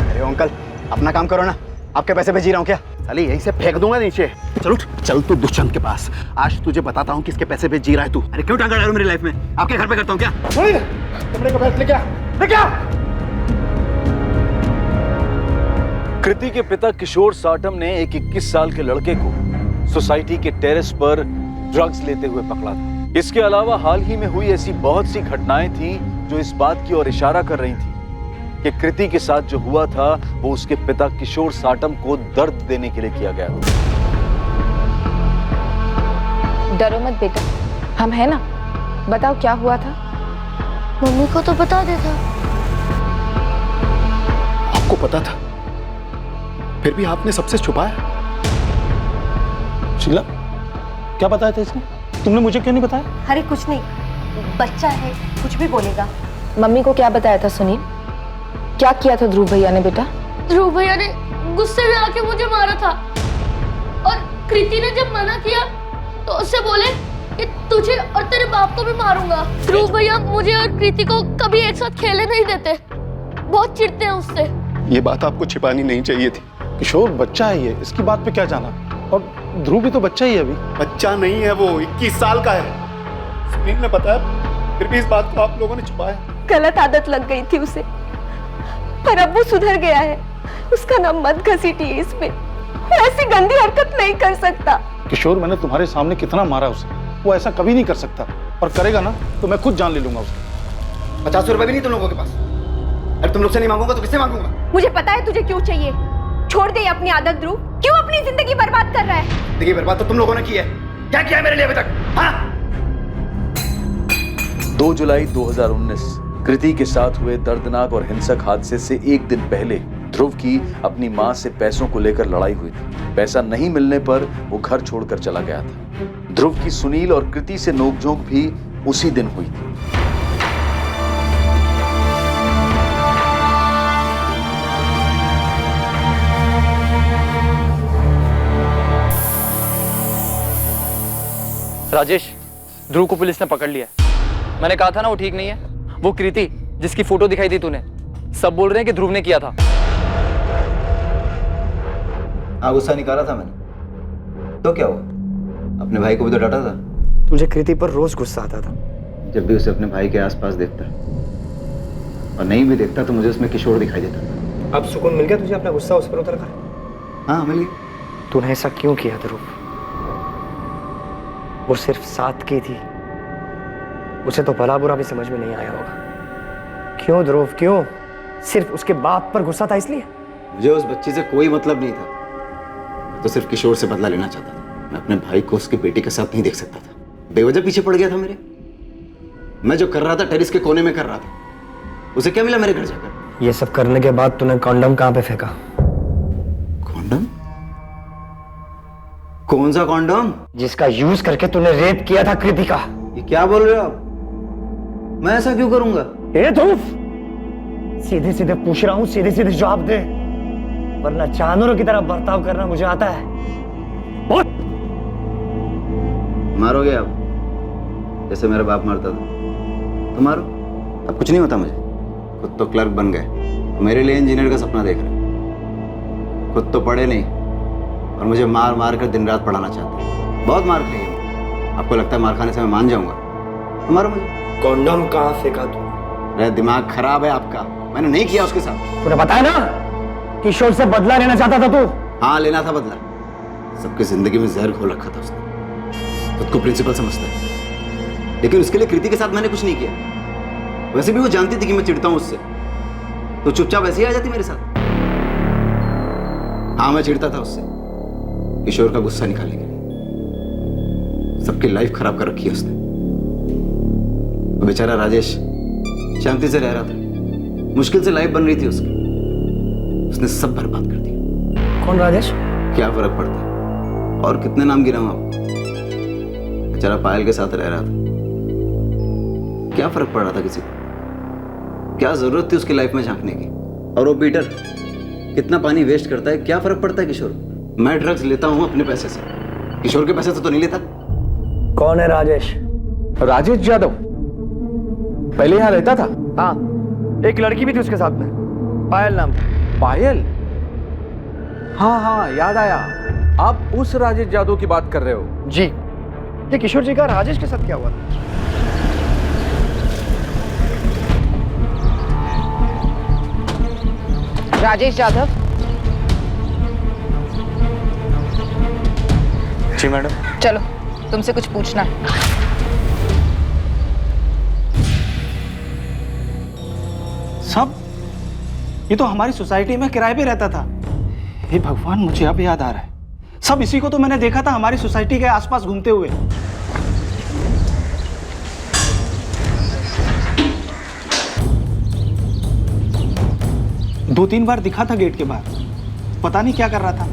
अरे अंकल, अपना काम करो ना। आपके पैसे पे जी रहा हूँ क्या? अरे यहीं से फेंक दूंगा नीचे। चल उठ, चल तू दुष्यंत के पास। आज तुझे बताता हूँ किसके पैसे पे जी रहा है तू। अरे क्यों टांगा डाल मेरी लाइफ में? आपके घर पे करता हूँ क्या? कमरे का बैठ, लेके आ। कृति के पिता किशोर साटम ने एक 21 साल के लड़के को सोसाइटी के टेरेस पर ड्रग्स लेते हुए पकड़ा था। इसके अलावा हाल ही में हुई ऐसी बहुत सी घटनाएं थी जो इस बात की ओर इशारा कर रही थी कि कृति के साथ जो हुआ था वो उसके पिता किशोर साटम को दर्द देने के लिए किया गया था। डरो मत बेटा, हम है ना। बताओ क्या हुआ था? मम्मी को तो बता देता। आपको पता था, फिर भी आपने सबसे छुपाया। शीला, क्या बताया था इसने? तुमने मुझे क्यों नहीं बताया? अरे कुछ नहीं, बच्चा है, कुछ भी बोलेगा। मम्मी को क्या बताया था सुनील? क्या किया था ध्रुव भैया ने बेटा? ध्रुव भैया ने गुस्से में आके मुझे मारा था, और कृति ने जब मना किया तो उससे बोले कि तुझे और तेरे बाप को भी मारूंगा। ध्रुव भैया मुझे और कृति को कभी एक साथ खेलने नहीं देते, बहुत चिढ़ते हैं उससे। ये बात आपको छिपानी नहीं चाहिए थी। किशोर बच्चा है ये, इसकी बात पे क्या जाना? और ध्रुव भी तो बच्चा ही है अभी। बच्चा नहीं है वो, 21 साल का है। सुनील ने बताया, फिर भी इस बात को आप लोगों ने छुपाया। गलत आदत लग गई थी उसे, पर अब वो सुधर गया है। उसका नाम मत घसीटिए इस पे, वो ऐसी गंदी हरकत नहीं कर सकता। किशोर, मैंने तुम्हारे सामने कितना मारा उसे, वो ऐसा कभी नहीं कर सकता, और करेगा ना तो मैं खुद जान ले लूंगा उसकी। 50 रुपए भी नहीं तुम लोगों के पास। अरे तुम लोग से नहीं मांगूंगा तो किससे मांगूंगा? मुझे पता है तुझे क्यों चाहिए। छोड़ दे अपनी आदत ध्रुव, क्यों अपनी जिंदगी बर्बाद कर रहा है? जिंदगी बर्बाद तो तुम लोगों ने की है। क्या किया है मेरे लिए अभी तक? हाँ? 2 जुलाई 2019 कृति के साथ हुए दर्दनाक और हिंसक हादसे से एक दिन पहले ध्रुव की अपनी मां से पैसों को लेकर लड़ाई हुई थी। पैसा नहीं मिलने पर वो घर छोड़कर चला गया था। ध्रुव की सुनील और कृति से नोकझोंक भी उसी दिन हुई थी। राजेश, ध्रुव को पुलिस ने पकड़ लिया है। मैंने कहा था ना वो ठीक नहीं है। वो कृति जिसकी फोटो दिखाई थी तूने, सब बोल रहे हैं कि ध्रुव ने किया था। गुस्सा निकाला था मैंने, तो क्या हुआ? अपने भाई को भी तो डांटा था। मुझे कृति पर रोज गुस्सा आता था। जब भी उसे अपने भाई के आसपास देखता, और नहीं भी देखता तो मुझे उसमें किशोर दिखाई देता। अब सुकून मिल गया तुझे अपना गुस्सा उस पर उतर कर? हाँ मिल गई। तूने ऐसा क्यों किया ध्रुव? वो सिर्फ साथ की थी, उसे तो भला बुरा भी समझ में नहीं आया होगा। क्यों ध्रुव, क्यों? सिर्फ उसके बाप पर गुस्सा था इसलिए? मुझे उस बच्ची से कोई मतलब नहीं था। मैं तो सिर्फ किशोर से बदला लेना चाहता था। मैं अपने भाई को उसकी बेटी के साथ नहीं देख सकता था। बेवजह पीछे पड़ गया था मेरे। मैं जो कर रहा था टेरिस के कोने में कर रहा था। उसे क्या मिला मेरे घर जाकर? ये सब करने के बाद तूने कॉन्डम कहां पे फेंका? कॉन्डम? कौन सा कॉन्डम? जिसका यूज करके तूने रेप किया था कृतिका। ये क्या बोल रहे हो आप? मैं ऐसा क्यों करूंगा? ए ध्रुव, सीधे सीधे पूछ रहा हूं, सीधे सीधे जवाब दे, वरना जानवरों की तरह बर्ताव करना मुझे आता है। बोल। मारोगे आप जैसे मेरा बाप मारता था तो मारो। अब कुछ नहीं होता मुझे। खुद तो क्लर्क बन गए, मेरे लिए इंजीनियर का सपना देख रहे। खुद तो पढ़े नहीं और मुझे मार मार कर दिन रात पढ़ाना चाहते हैं। बहुत मार खाई है। आपको लगता है मार खाने से मैं मान जाऊंगा? तो मारो मुझे। कॉन्डम कहां फेंका तू? मेरा दिमाग खराब है आपका। मैंने नहीं किया उसके साथ। तूने बताया ना किशोर से बदला लेना चाहता था तू। हाँ लेना था बदला। सबकी जिंदगी में जहर घोल रखा था उसने। खुद को प्रिंसिपल समझता है, लेकिन उसके लिए कृति के साथ मैंने कुछ नहीं किया। वैसे भी वो जानती थी कि मैं चिढ़ता हूं उससे, तो चुपचाप वैसे ही आ जाती मेरे साथ। हाँ मैं चिढ़ता था उससे, किशोर का गुस्सा निकालने के लिए। सबकी लाइफ खराब कर रखी है उसने। बेचारा राजेश शांति से रह रहा था, मुश्किल से लाइफ बन रही थी उसकी। उसने सब बर्बाद कर दिया। कौन राजेश? क्या फर्क पड़ता है? और कितने नाम गिनाऊं आपको? बेचारा पायल के साथ रह रहा था। क्या फर्क पड़ रहा था किसी को? क्या जरूरत थी उसकी लाइफ में झांकने की? और वो पीटर कितना पानी वेस्ट करता है, क्या फर्क पड़ता है किशोर? मैं ड्रग्स लेता हूं अपने पैसे से, किशोर के पैसे से तो नहीं लेता। कौन है राजेश? राजेश यादव पहले यहाँ रहता था। हाँ, एक लड़की भी थी उसके साथ में, पायल नाम था। पायल? हाँ हाँ याद आया। आप उस राजेश यादव की बात कर रहे हो? जी। ये किशोर जी का राजेश के साथ क्या हुआ? राजेश यादव। जी मैडम। चलो, तुमसे कुछ पूछना है। सब? ये तो हमारी सोसाइटी में किराए पे रहता था। हे भगवान, मुझे अब याद आ रहा है। सब इसी को तो मैंने देखा था हमारी सोसाइटी के आसपास घूमते हुए। दो तीन बार दिखा था गेट के बाहर, पता नहीं क्या कर रहा था।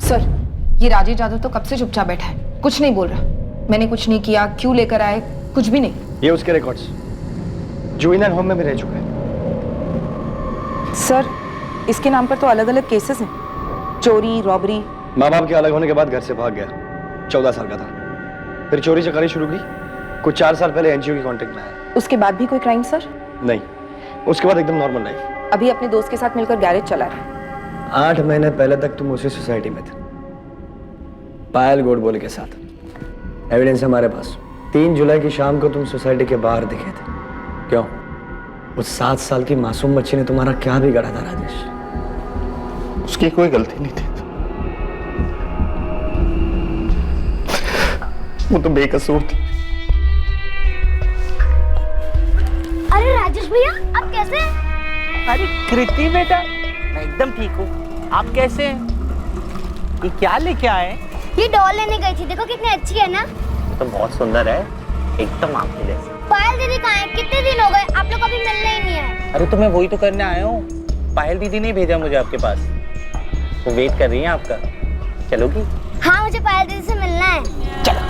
सर, ये राजेश यादव तो कब से चुपचाप बैठा है, कुछ नहीं बोल रहा। मैंने कुछ नहीं किया, क्यों लेकर आए, कुछ भी नहीं। ये उसके रिकॉर्ड्स जुवेनाइल होम में भी रह चुका है। सर, इसके नाम पर तो अलग अलग केसेस हैं, चोरी, रॉबरी। माँ बाप के अलग होने के बाद घर से भाग गया, 14 साल का था। फिर चोरी चकारी शुरू की, कुछ 4 साल पहले एनजीओ की कांटेक्ट में आया। उसके बाद भी कोई क्राइम सर? नहीं, उसके बाद एकदम नॉर्मल लाइफ। अभी अपने दोस्त के साथ मिलकर गैरेज चला रहा है। 8 महीने पहले तक तुम उसी सोसाइटी में थे, पायल गोडबोले के साथ। एविडेंस हमारे पास। 3 जुलाई की शाम को तुम सोसाइटी के बाहर दिखे थे। क्यों? उस 7 साल की मासूम बच्ची ने तुम्हारा क्या बिगाड़ा था राजेश? उसकी कोई गलती नहीं थी, वो तो बेकसूर थी। अरे राजेश भैया, आप कैसे हैं? अरे कृति बेटा, मैं एकदम ठीक हूँ। आप कैसे हैं? ये क्या लेके आए? ये डॉल लेने गई थी, देखो कितनी अच्छी है ना। तो बहुत सुंदर है, एकदम आपके जैसे। पायल दीदी कहाँ है? कितने दिन हो गए, आप लोग अभी मिलने ही नहीं आए। अरे तो मैं वही तो करने आया हूँ। पायल दीदी ने भेजा मुझे आपके पास, वो वेट कर रही हैं आपका। चलोगी? हाँ, मुझे पायल दीदी से मिलना है। चलो।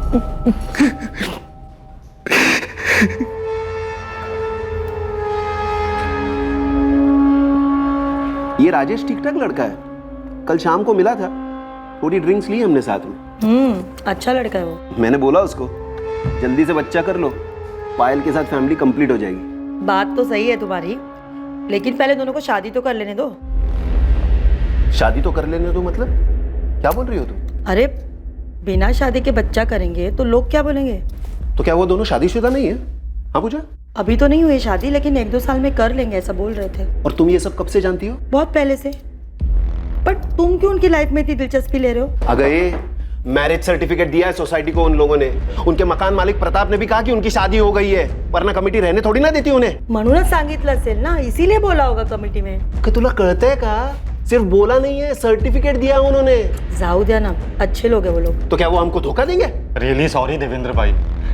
ये राजेश ठीक ठाक लड़का है, कल शाम को मिला था, थोड़ी ड्रिंक्स ली हमने साथ में। अच्छा लड़का है वो। मैंने बोला उसको जल्दी से बच्चा कर लो, पायल के साथ फैमिली कंप्लीट हो जाएगी। बात तो सही है तुम्हारी, लेकिन पहले दोनों को शादी तो कर लेने दो। शादी तो कर लेने दो मतलब क्या बोल रही हो तुम? अरे बिना शादी के बच्चा करेंगे तो लोग क्या बोलेंगे? तो क्या वो दोनों शादीशुदा नहीं है? हाँ पूजा। अभी तो नहीं हुई शादी, लेकिन 1-2 साल में कर लेंगे ऐसा बोल रहे थे। और तुम ये सब कब से जानती हो? बहुत पहले से। पर तुम क्यों उनकी लाइफ में इतनी दिलचस्पी ले रहे हो? अगर मैरिज सर्टिफिकेट दिया है सोसाइटी को उन लोगों ने, उनके मकान मालिक प्रताप ने भी कहा कि उनकी शादी हो गई है, वरना कमिटी रहने थोड़ी ना देती उन्हें। म्हणूनच सांगितलं असेल ना, इसीलिए बोला होगा कमिटी में। कि तुला कळतंय का? सिर्फ बोला नहीं है, सर्टिफिकेट दिया उन्होंने। जाऊ द्या ना, अच्छे लोग हैं वो लोग। तो क्या वो हमको धोखा देंगे? रियली सॉरी देवेंद्र भाई,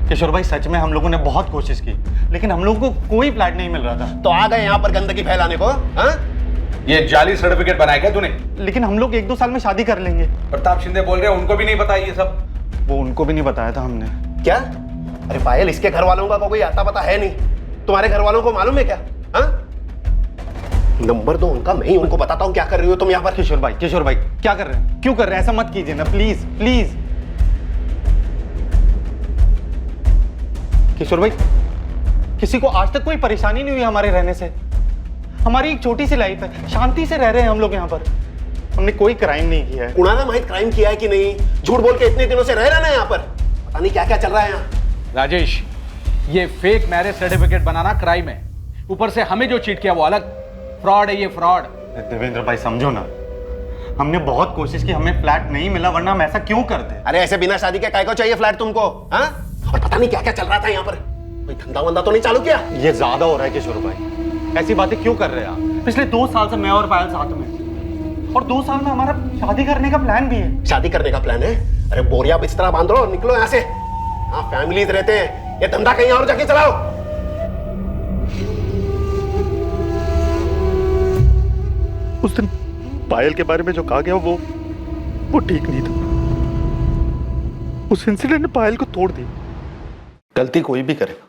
किशोर भाई, सच में हम लोगों ने बहुत कोशिश की, लेकिन हम लोगों को कोई फ्लैट नहीं मिल रहा था। तो आ गए यहाँ पर गंदगी फैलाने को? हाँ? ये जाली सर्टिफिकेट बनाया क्या तूने? लेकिन हम लोग 1-2 साल में शादी कर लेंगे। प्रताप शिंदे बोल रहे हैं उनको भी नहीं पता ये सब। वो उनको भी नहीं बताया था हमने। क्या? अरे पायल, इसके घर वालों का कोई आता पता है नहीं, तुम्हारे घर वालों को मालूम है क्या? हाँ? नंबर दो उनका, मैं ही उनको बताता हूँ क्या कर रही हो तुम यहाँ पर। किशोर भाई क्या कर रहे हैं? क्यों कर रहे हैं? ऐसा मत कीजिए ना, प्लीज प्लीज। किशोर भाई, किसी को आज तक कोई परेशानी नहीं हुई हमारे रहने से। हमारी एक छोटी सी लाइफ है, शांति से रह रहे हैं हम लोग यहाँ पर। हमने कोई क्राइम नहीं किया है। कुणाला माहित क्राइम किया है कि नहीं? झूठ बोल के इतने दिनों से रह रहा ना यहाँ पर, पता नहीं क्या क्या चल रहा है यहाँ। राजेश, ये फेक मैरिज सर्टिफिकेट बनाना क्राइम है, ऊपर से हमें जो चीट किया वो अलग। फ्रॉड है ये, फ्रॉड। देवेंद्र भाई समझो ना, हमने बहुत कोशिश की, हमें फ्लैट नहीं मिला, वरना हम ऐसा क्यों करते? अरे ऐसे बिना शादी के काय को चाहिए फ्लैट तुमको? हाँ? और पता नहीं क्या क्या चल रहा था यहाँ पर, कोई धंधा वंदा तो नहीं चालू किया? ये ज्यादा हो रहा है किशोर भाई, ऐसी बातें क्यों कर रहे हैं आप? पिछले 2 साल से मैं और पायल साथ में, और 2 साल में हमारा शादी करने का प्लान भी है। शादी करने का प्लान है? अरे बोरिया बिस्तरा बांधो और निकलो यहाँ से। हाँ, फैमिलीज रहते हैं, ये धंधा कहीं और जाके चलाओ। उस दिन पायल के बारे में जो कहा गया वो ठीक नहीं था। उस इंसिडेंट ने पायल को तोड़ दी। गलती कोई भी करेगा,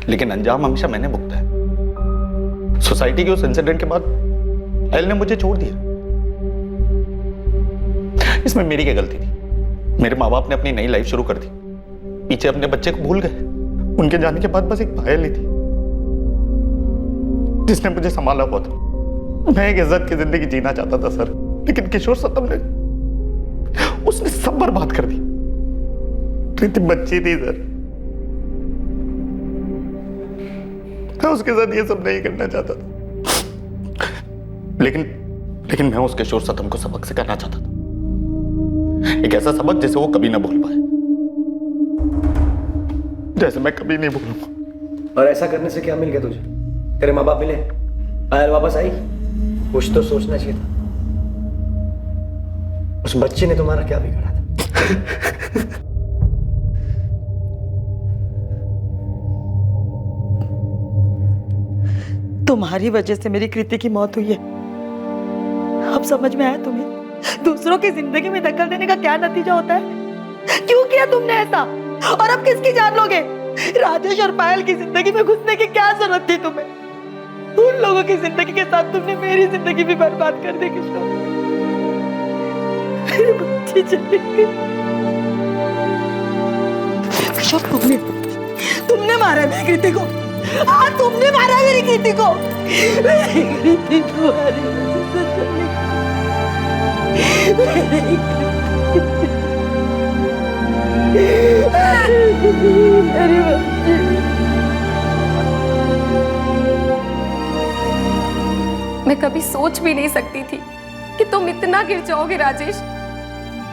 लेकिन अंजाम हमेशा मैंने भुगता है। सोसाइटी के उस इंसिडेंट के बाद पायल ने मुझे छोड़ दिया। इसमें मेरी क्या गलती थी? मेरे माँ बाप ने अपनी नई लाइफ शुरू कर दी, पीछे अपने बच्चे को भूल गए। उनके जाने के बाद बस एक पायल ही थी जिसने मुझे संभाला हुआ था। मैं एक इज्जत की जिंदगी जीना चाहता था सर, लेकिन किशोर सतम ने उसने सब बर्बाद कर दी। प्रीति बच्ची थी सर, मैं उसके साथ ये सब नहीं करना चाहता था, लेकिन मैं उस किशोर सतम को सबक सिखाना चाहता था, एक ऐसा सबक जिसे वो कभी ना भूल पाए, जैसे मैं कभी नहीं भूलूंगा। और ऐसा करने से क्या मिल गया तुझे? तेरे माँ बाप मिले, पायल वापस आई, कुछ तो सोचना चाहिए था। उस बच्चे ने तुम्हारा क्या बिगाड़ा था? तुम्हारी वजह से मेरी कृति की मौत हुई है। अब समझ में आया तुम्हें दूसरों की जिंदगी में दखल देने का क्या नतीजा होता है? क्यों किया तुमने ऐसा? और अब किसकी जान लोगे? राजेश और पायल की जिंदगी में घुसने की क्या जरूरत थी तुम्हें? उन लोगों की जिंदगी के साथ तुमने मेरी जिंदगी भी बर्बाद कर दी किशोर। मेरी बच्ची चली गई। किशोर, तुमने मारा मेरी कृति को। हाँ, तुमने मारा मेरी कृति को। मेरी कृति तुम्हारी वजह से चली गई। मेरी बच्ची। मैं कभी सोच भी नहीं सकती थी कि तुम इतना गिर जाओगे राजेश।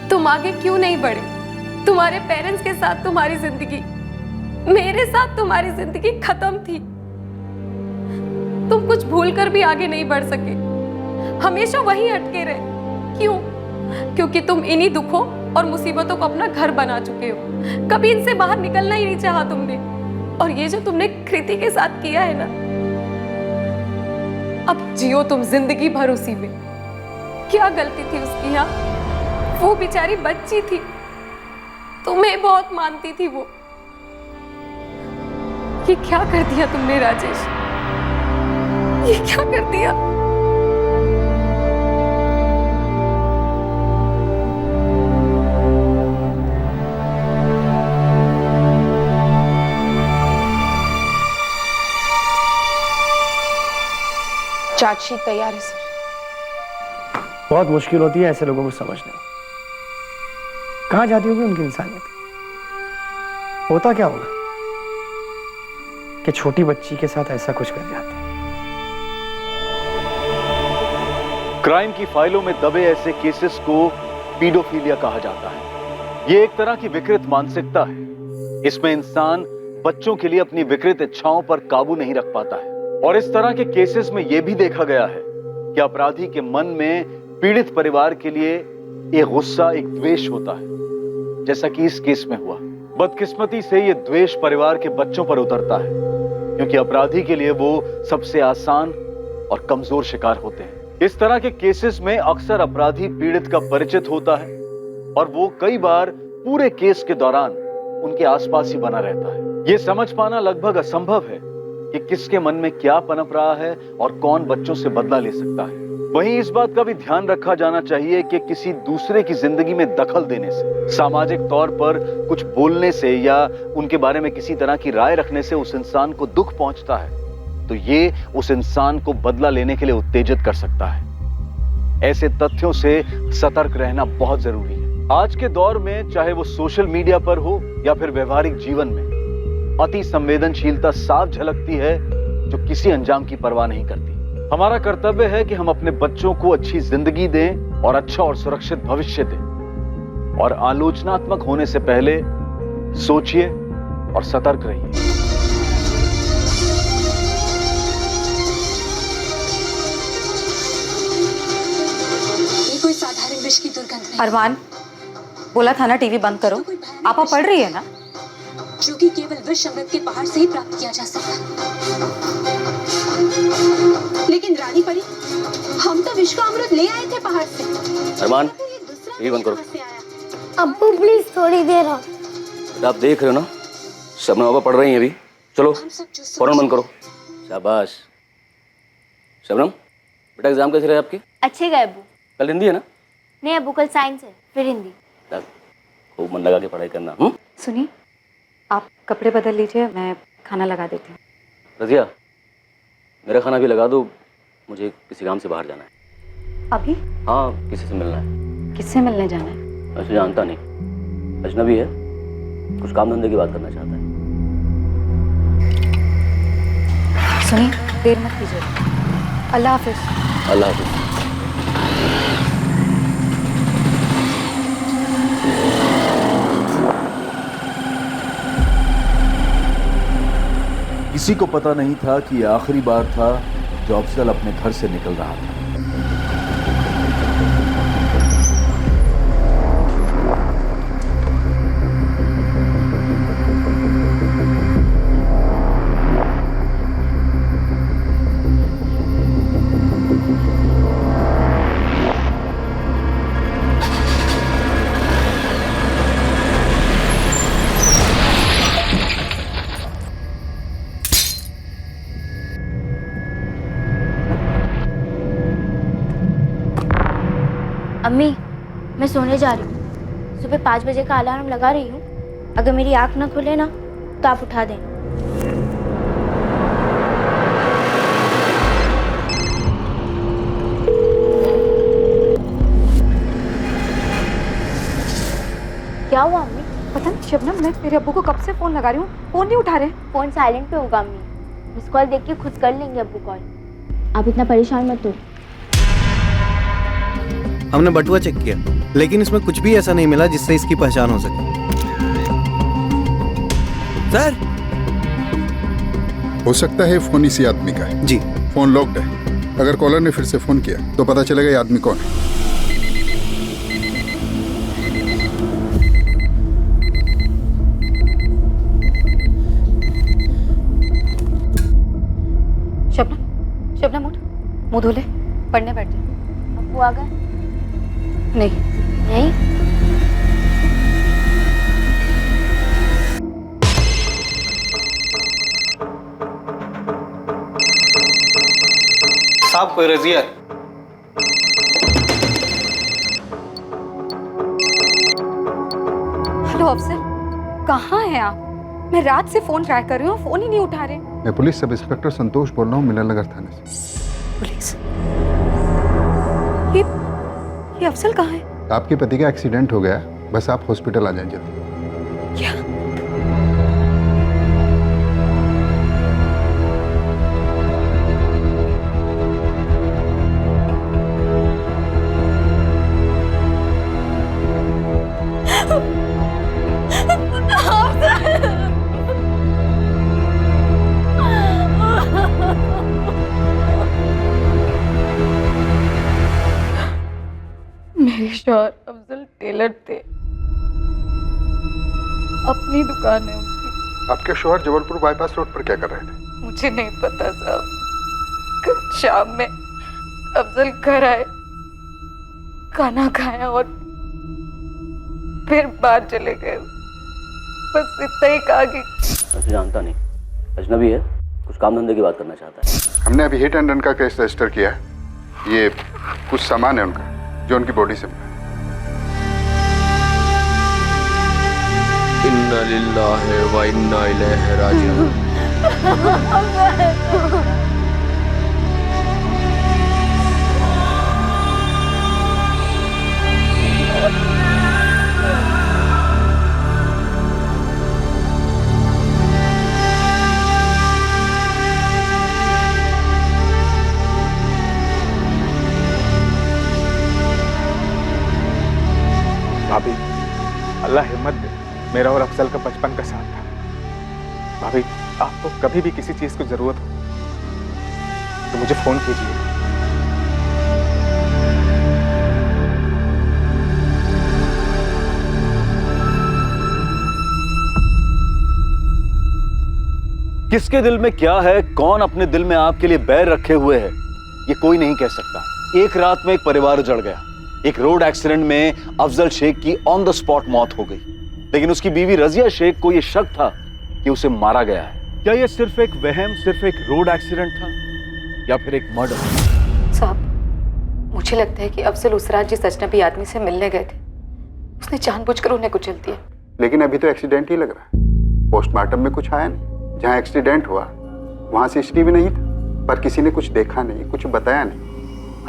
तुम आगे क्यों नहीं बढ़े? तुम्हारे पेरेंट्स के साथ तुम्हारी जिंदगी, मेरे साथ तुम्हारी जिंदगी खत्म थी। तुम कुछ भूल कर भी आगे नहीं बढ़ सके, हमेशा वहीं अटके रहे। क्यों? क्योंकि तुम इन्हीं दुखों और मुसीबतों को अपना घर बना चुके हो। कभी इनसे बाहर निकलना ही नहीं चाहा तुमने। और ये जो तुमने कृति के साथ किया है ना, अब जियो तुम जिंदगी भर उसी में। क्या गलती थी उसकी? यहाँ वो बेचारी बच्ची थी, तुम्हें बहुत मानती थी वो। ये क्या कर दिया तुमने राजेश, ये क्या कर दिया? चार्जशीट तैयार है सर। बहुत मुश्किल होती है ऐसे लोगों को समझने में। कहाँ जाती होगी उनकी इंसानियत? होता क्या होगा कि छोटी बच्ची के साथ ऐसा कुछ कर जाते हैं। क्राइम की फाइलों में दबे ऐसे केसेस को पीडोफिलिया कहा जाता है। ये एक तरह की विकृत मानसिकता है। इसमें इंसान बच्चों के लिए अपनी विकृत इच्छाओं पर काबू नहीं रख पाता है। और इस तरह के केसेस में यह भी देखा गया है कि अपराधी के मन में पीड़ित परिवार के लिए एक गुस्सा, एक द्वेष होता है, जैसा कि इस केस में हुआ। बदकिस्मती से यह द्वेष परिवार के बच्चों पर उतरता है, क्योंकि अपराधी के लिए वो सबसे आसान और कमजोर शिकार होते हैं। इस तरह के केसेस में अक्सर अपराधी पीड़ित का परिचित होता है और वो कई बार पूरे केस के दौरान उनके आसपास ही बना रहता है। ये समझ पाना लगभग असंभव है कि किसके मन में क्या पनप रहा है और कौन बच्चों से बदला ले सकता है। वहीं इस बात का भी ध्यान रखा जाना चाहिए कि किसी दूसरे की जिंदगी में दखल देने से, सामाजिक तौर पर कुछ बोलने से या उनके बारे में किसी तरह की राय रखने से उस इंसान को दुख पहुंचता है, तो ये उस इंसान को बदला लेने के लिए उत्तेजित कर सकता है। ऐसे तथ्यों से सतर्क रहना बहुत जरूरी है। आज के दौर में चाहे वो सोशल मीडिया पर हो या फिर व्यवहारिक जीवन में, अति संवेदनशीलता साफ झलकती है जो किसी अंजाम की परवाह नहीं करती। हमारा कर्तव्य है कि हम अपने बच्चों को अच्छी जिंदगी दें और अच्छा और सुरक्षित भविष्य दें। और आलोचनात्मक होने से पहले सोचिए और सतर्क रहिए। ये कोई साधारण विष की दुर्गंध नहीं। अरमान, बोला था ना टीवी बंद करो। आपा पढ़ रही है ना? जो कि केवल विष अमृत के पहाड़ से ही प्राप्त किया जा सकता। लेकिन रानी परी, हम तो विष का अमृत ले आए थे पहाड़ से। अरमान, टीवी बंद करो। अब्बू प्लीज थोड़ी देर आओ। आप देख रहे हो ना, शबनम बाबा पढ़ रही हैं अभी। चलो फौरन बंद करो। शाबाश। शबनम, बेटा एग्जाम कैसे रहे आपके? अच्छे गए अब्बू। कल हिंदी है ना? नहीं अब्बू, कल साइंस है, फिर हिंदी। खूब मन लगा के पढ़ाई करना। सुनिए, आप कपड़े बदल लीजिए, मैं खाना लगा देती हूँ। रजिया, मेरा खाना भी लगा दो, मुझे किसी काम से बाहर जाना है। अभी? हाँ, किसी से मिलना है। किससे मिलने जाना है? वैसे जानता नहीं, अजनबी है, कुछ काम धंधे की बात करना चाहता है। सुनिए, देर मत कीजिए। अल्लाह हाफिज। अल्लाह हाफिज। किसी को पता नहीं था कि यह आखिरी बार था जो अफजल अपने घर से निकल रहा था। अम्मी, मैं सोने जा रही हूँ। सुबह 5 बजे का अलार्म लगा रही हूँ। अगर मेरी आँख ना खुले ना तो आप उठा देना। क्या हुआ अम्मी? पता नहीं शबनम, मैं तेरे अब्बू को कब से फोन लगा रही हूँ, फोन नहीं उठा रहे। फोन साइलेंट पे होगा अम्मी। मिस कॉल देख के खुद कर लेंगे अब्बू कॉल। आप इतना परेशान मत हो। हमने बटुआ चेक किया, लेकिन इसमें कुछ भी ऐसा नहीं मिला जिससे इसकी पहचान हो सके। सर, हो सकता है फोन इसी आदमी का है। जी। फोन लॉक्ड है। अगर कॉलर ने फिर से फोन किया तो पता चलेगा ये आदमी कौन है। शबनम, शबनम उठ, मुंह धो ले, पढ़ने बैठ जा। अब्बू आ गए? नहीं। नहीं? साहब कोई रजिया है। हेलो अफसर, कहाँ हैं आप? मैं रात से फोन ट्राई कर रही हूँ, फोन ही नहीं उठा रहे। मैं पुलिस सब इंस्पेक्टर संतोष बोल रहा हूँ, मिलन नगर थाने से। पुलिस? ये अफसल कहाँ है? आपके पति का एक्सीडेंट हो गया, बस आप हॉस्पिटल आ जाएं जल्दी। क्या? मेरे शौहर अफजल टेलर थे, अपनी दुकान है उनकी। आपके शौहर जबलपुर बाईपास रोड पर क्या कर रहे थे? मुझे नहीं पता साहब। कल शाम में अफजल घर आए, खाना खाया और फिर बाहर चले गए। बस इतना ही कहा कि ऐसे जानता नहीं, अजनबी है, कुछ काम धंधे की बात करना चाहता है। हमने अभी हिट एंड रन का केस रजिस्टर किया है। ये कुछ सामान है उनका जो उनकी बॉडी से मिला। इन्ना लिल्लाहि व इन्ना इलैहि राजिऊन। भाभी, अल्लाह हिम्मत दे। मेरा और अफजल का बचपन का साथ था। भाभी, आपको कभी भी किसी चीज की जरूरत हो तो मुझे फोन कीजिए। किसके दिल में क्या है, कौन अपने दिल में आपके लिए बैर रखे हुए है, ये कोई नहीं कह सकता। एक रात में एक परिवार उजड़ गया। एक रोड एक्सीडेंट में अफजल शेख की ऑन द स्पॉट मौत हो गई, लेकिन उसकी बीवी रजिया शेख को यह शक था कि उसे मारा गया है। क्या यह सिर्फ एक वहम, सिर्फ एक रोड एक्सीडेंट था या फिर एक मर्डर? साहब, मुझे लगता है कि अफजल उस रात जिस अजनबी आदमी से मिलने गए थे, उसने जानबूझकर उन्हें कुचल दिया। लेकिन अभी तो एक्सीडेंट ही लग रहा है। पोस्टमार्टम में कुछ आया नहीं। जहाँ एक्सीडेंट हुआ वहाँ CCTV नहीं था, पर किसी ने कुछ देखा नहीं, कुछ बताया नहीं।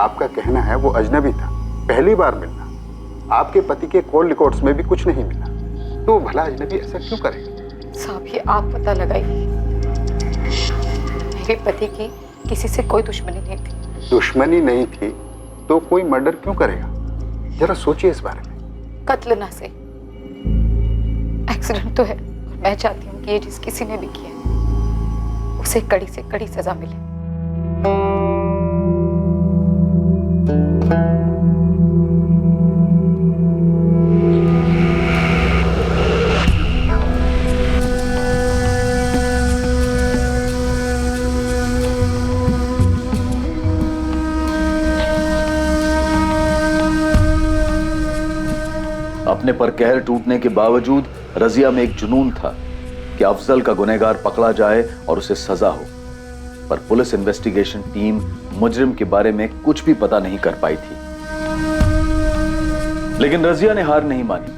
आपका कहना है वो अजनबी था, पहली बार मिलना। आपके पति के कॉल रिकॉर्ड्स में भी कुछ नहीं मिला, तो भला अजनबी ऐसा क्यों करेगा? साहब, ये आप पता लगाइए। मेरे पति की किसी से कोई दुश्मनी नहीं थी। दुश्मनी नहीं थी तो कोई मर्डर क्यों करेगा? जरा सोचिए इस बारे में। कत्ल ना से एक्सीडेंट तो है, और मैं चाहती हूँ कि ये जिस किसी ने भी किया उसे कड़ी से कड़ी सजा मिले। अपने पर कहर टूटने के बावजूद रजिया में एक जुनून था कि अफजल का गुनहगार पकड़ा जाए और उसे सजा हो, पर पुलिस इन्वेस्टिगेशन टीम मुजरिम के बारे में कुछ भी पता नहीं कर पाई थी। लेकिन रजिया ने हार नहीं मानी।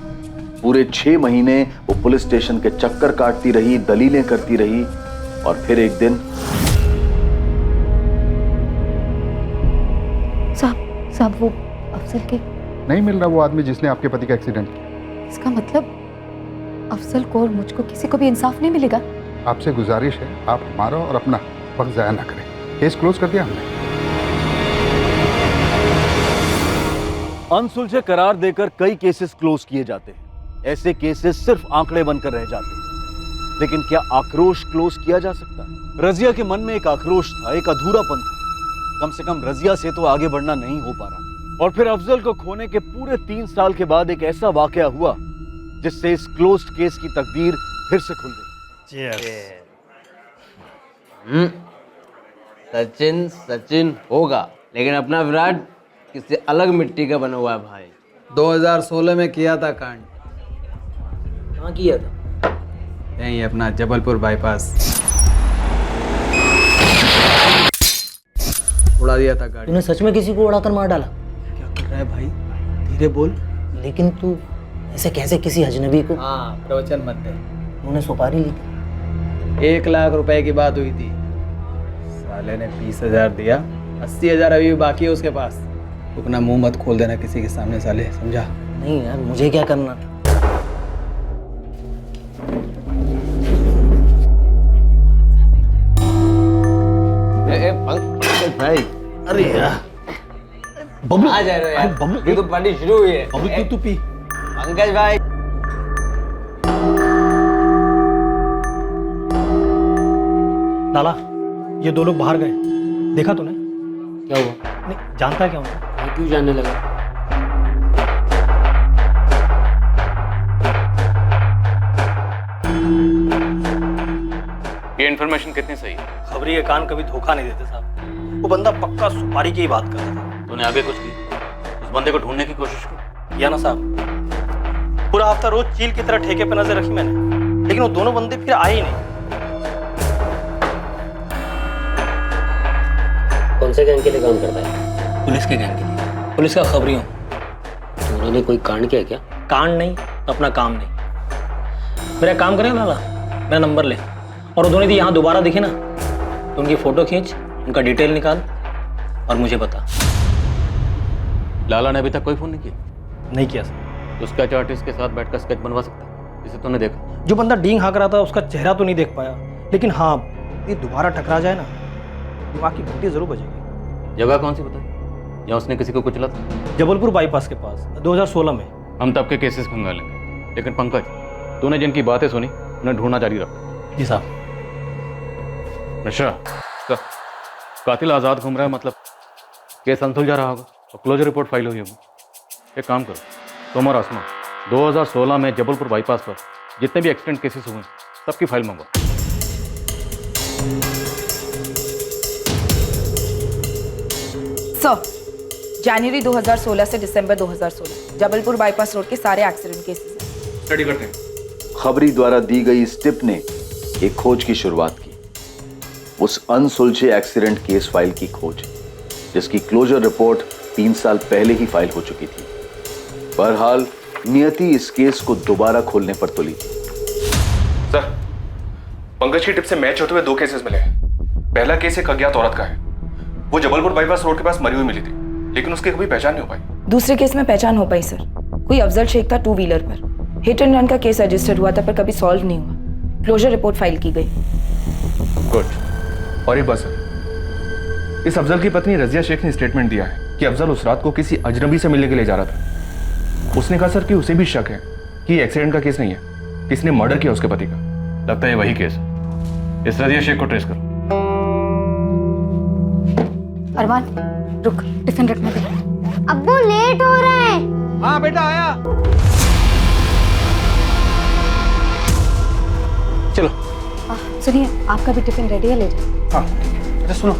पूरे 6 महीने वो पुलिस स्टेशन के चक्कर काटती रही, दलीलें करती रही, और फिर एक दिन साहब वो अफजल के नहीं मिल रहा वो आदमी जिसने आपके पति का एक्सीडेंट किया। इसका मतलब अफजल को और मुझको किसी को भी इंसाफ नहीं मिलेगा। आपसे गुजारिश है, आप हमारा और अपना वक्त जाया ना करें। केस क्लोज कर दिया हमने। अनसुलझे करार देकर कई केसेस क्लोज किए जाते हैं। ऐसे केसेस सिर्फ आंकड़े बनकर रह जाते हैं। लेकिन क्या आक्रोश क्लोज किया जा सकता है? रजिया के मन में एक आक्रोश था, एक अधूरापन था। कम से कम रजिया से तो आगे बढ़ना नहीं हो पा रहा। और फिर अफजल को खोने के पूरे 3 साल के बाद एक ऐसा वाकया हुआ जिससे इस क्लोज्ड केस की तकदीर फिर से खुल गई। सचिन सचिन होगा, लेकिन अपना विराट किसी अलग मिट्टी का बना हुआ है भाई। 2016 में किया था कांड। कहाँ किया था? यहीं अपना जबलपुर बाईपास। उड़ा दिया था गाड़ी। तूने सच में किसी को उड़ाकर मार डाला? क्या कर रहा है भाई, धीरे बोल। लेकिन तू ऐसे कैसे किसी अजनबी को? हाँ, प्रवचन मत दे। उन्होंने सुपारी ली थी। 1 लाख रुपए की बात हुई थी, साले ने 20,000 दिया, 80,000 अभी भी बाकी है उसके पास। तू अपना मुंह मत खोल देना किसी के सामने साले, समझा? नहीं यार, मुझे क्या करना? पंकज भाई, अरे यार बबलू आ जा रहे यार, बबलू ये तो पार्टी शुरू हुई है। बबलू तू पी। पंकज भाई, लाला, ये 2 लोग बाहर गए, देखा तूने? क्या हुआ? नहीं जानता क्या उन्हें? क्यों जानने लगा? ये इन्फॉर्मेशन कितनी सही है? खबरी के कान कभी धोखा नहीं देते साहब। वो बंदा पक्का सुपारी की ही बात कर रहा था। तूने आगे कुछ की? उस बंदे को ढूंढने की कोशिश की? किया ना साहब, पूरा हफ्ता रोज चील की तरह ठेके पे नजर रखी मैंने, लेकिन वो दोनों बंदे फिर आए ही नहीं। कौन से गैंग के लिए काम करता है? पुलिस के गैंग के लिए, पुलिस का खबरी हूँ। तो उन्होंने कोई कांड किया क्या? कांड नहीं तो अपना काम नहीं। मेरा काम करें लाला, मेरा नंबर ले, और दोनों यदि यहाँ दोबारा दिखे ना तो उनकी फोटो खींच, उनका डिटेल निकाल और मुझे बता। लाला ने अभी तक कोई फोन नहीं किया? नहीं किया सर। उसका आर्टिस्ट के साथ बैठकर स्केच बनवा सकता है, जिसे तूने देखा? जो बंदा डींग हाँक रहा था उसका चेहरा तो नहीं देख पाया, लेकिन हाँ ये दोबारा टकरा जाए ना, दिमाग की घंटी जरूर बजेगी। जगह कौन सी बताई जहाँ उसने किसी को कुचला था? जबलपुर बाईपास के पास 2016 में। हम तब के केसेस खंगालेंगे, लेकिन पंकज, तूने जिनकी बातें सुनी उन्हें ढूंढना जारी रख। जी साहब। मिश्रा, कातिल आज़ाद घूम रहा है, मतलब केस अनसुलझा रहा होगा और क्लोजर रिपोर्ट फाइल हुई होगी। एक काम करो, तुम और आसमा 2016 में जबलपुर बाईपास पर जितने भी एक्सीडेंट केसेस हुए सबकी फाइल मंगवाओ। सर, जनवरी 2016 से दिसंबर 2016 जबलपुर बाईपास रोड के सारे एक्सीडेंट केसेस हैं। स्टडी करते हैं। खबरी द्वारा दी गई इस टिप ने एक खोज की शुरुआत की, उस अनसुलझे एक्सीडेंट केस फाइल की खोज जिसकी क्लोजर रिपोर्ट 3 साल पहले ही फाइल हो चुकी थी। बहरहाल नियति इस केस को दोबारा खोलने पर तुली थी। सर, पंकज की टिप से मैच होते हुए 2 केसेस मिले हैं। पहला केस एक अज्ञात औरत का है, वो जबलपुर बाईपास रोड के पास मरी हुई मिली थी, लेकिन उसकी कभी पहचान नहीं हो पाई। दूसरे केस में पहचान हो पाई सर, कोई अफजल शेख था 2 व्हीलर पर। हिट एंड रन का केस रजिस्टर्ड हुआ था पर कभी सॉल्व नहीं हुआ। क्लोजर रिपोर्ट फाइल की गई। गुड। और एक बात सर, इस अफजल की पत्नी रजिया शेख ने स्टेटमेंट दिया है कि अफजल उस रात को किसी अजनबी से मिलने के लिए जा रहा था। उसने कहा सर कि उसे भी शक है कि एक्सीडेंट का केस नहीं है, किसने मर्डर किया उसके पति का। लगता है वही केस है। इस रजिया शेख को ट्रेस करो। अरमान, रुक, टिफिन रखने दे। अब्बू लेट हो रहा है। हाँ बेटा आया। चलो। सुनिए, आपका भी टिफिन रेडी है, ले जाओ। हाँ, अच्छा सुनो,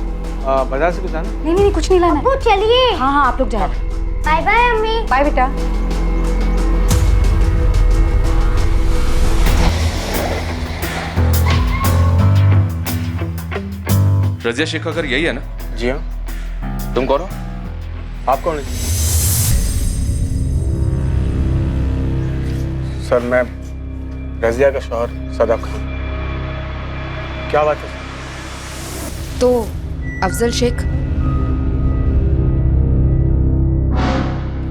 बाजार से कुछ लाना? नहीं, कुछ नहीं लाना। अब्बू चलिए। हाँ, आप लोग जाओ। बाय बाय अम्मी। बाय बेटा। रजिया शेख अगर यही है ना? जी हाँ। तुम कौन हो? आप कौन है? सर, मैं रजिया का शौहर सदाब खान। क्या बात है? तो अफजल शेख?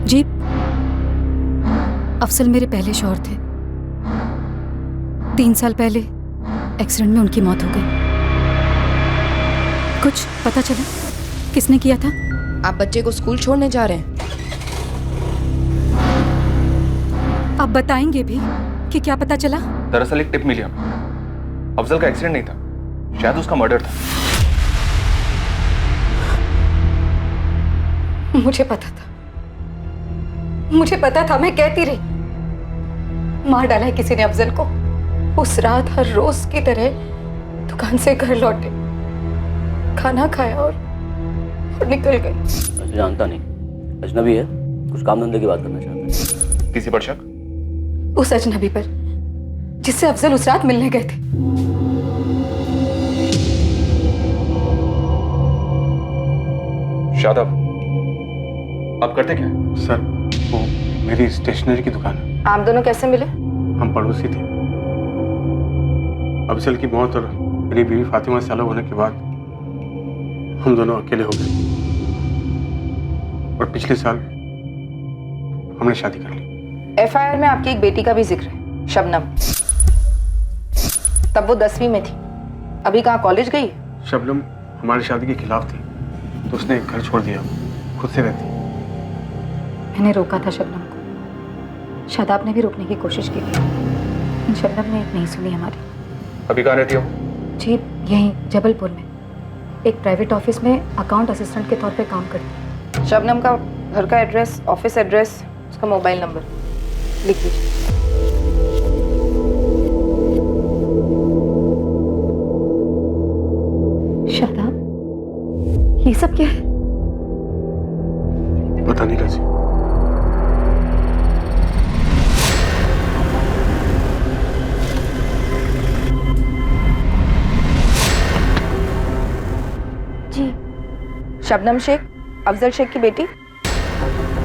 जी, अफजल मेरे पहले शौहर थे। 3 साल पहले एक्सीडेंट में उनकी मौत हो गई। कुछ पता चला किसने किया था? आप बच्चे को स्कूल छोड़ने जा रहे हैं? आप बताएंगे भी कि क्या पता चला? दरअसल एक टिप मिली हमें। अफजल का एक्सीडेंट नहीं था, शायद उसका मर्डर था। मुझे पता था, मुझे पता था, मैं कहती रही। मार डाला है किसी ने अफजल को। उस रात हर रोज की तरह दुकान से घर लौटे, खाना खाया और निकल गए। वैसे जानता नहीं, अजनबी है, कुछ काम धंधे की बात करना चाहता है। किसी पर शक? उस अजनबी पर जिससे अफजल उस रात मिलने गए थे। शादाब, आप करते क्या हैं? सर वो मेरी स्टेशनरी की दुकान है। आप दोनों कैसे मिले? हम पड़ोसी थे। अफजल की मौत और मेरी बीवी फातिमा से अलग होने के बाद हम दोनों अकेले हो गए और पिछले साल हमने शादी कर ली। एफआईआर में आपकी एक बेटी का भी जिक्र है, शबनम। तब वो 10वीं में थी, अभी कहाँ कॉलेज गई? शबनम हमारी शादी के खिलाफ थी, तो उसने घर छोड़ दिया, खुद से रहती। मैंने रोका था शबनम को, शादाब ने भी रोकने की कोशिश की थी, लेकिन शबनम ने नहीं सुनी हमारी। अभी कहाँ रहती हो? जी यहीं जबलपुर में, एक प्राइवेट ऑफिस में अकाउंट असिस्टेंट के तौर पे काम करती। शबनम का घर का एड्रेस, ऑफिस एड्रेस, उसका मोबाइल नंबर लिख लीजिए। शादाब, ये सब क्या है? पता नहीं रजी। जी, शबनम शेख, अफजल शेख की बेटी।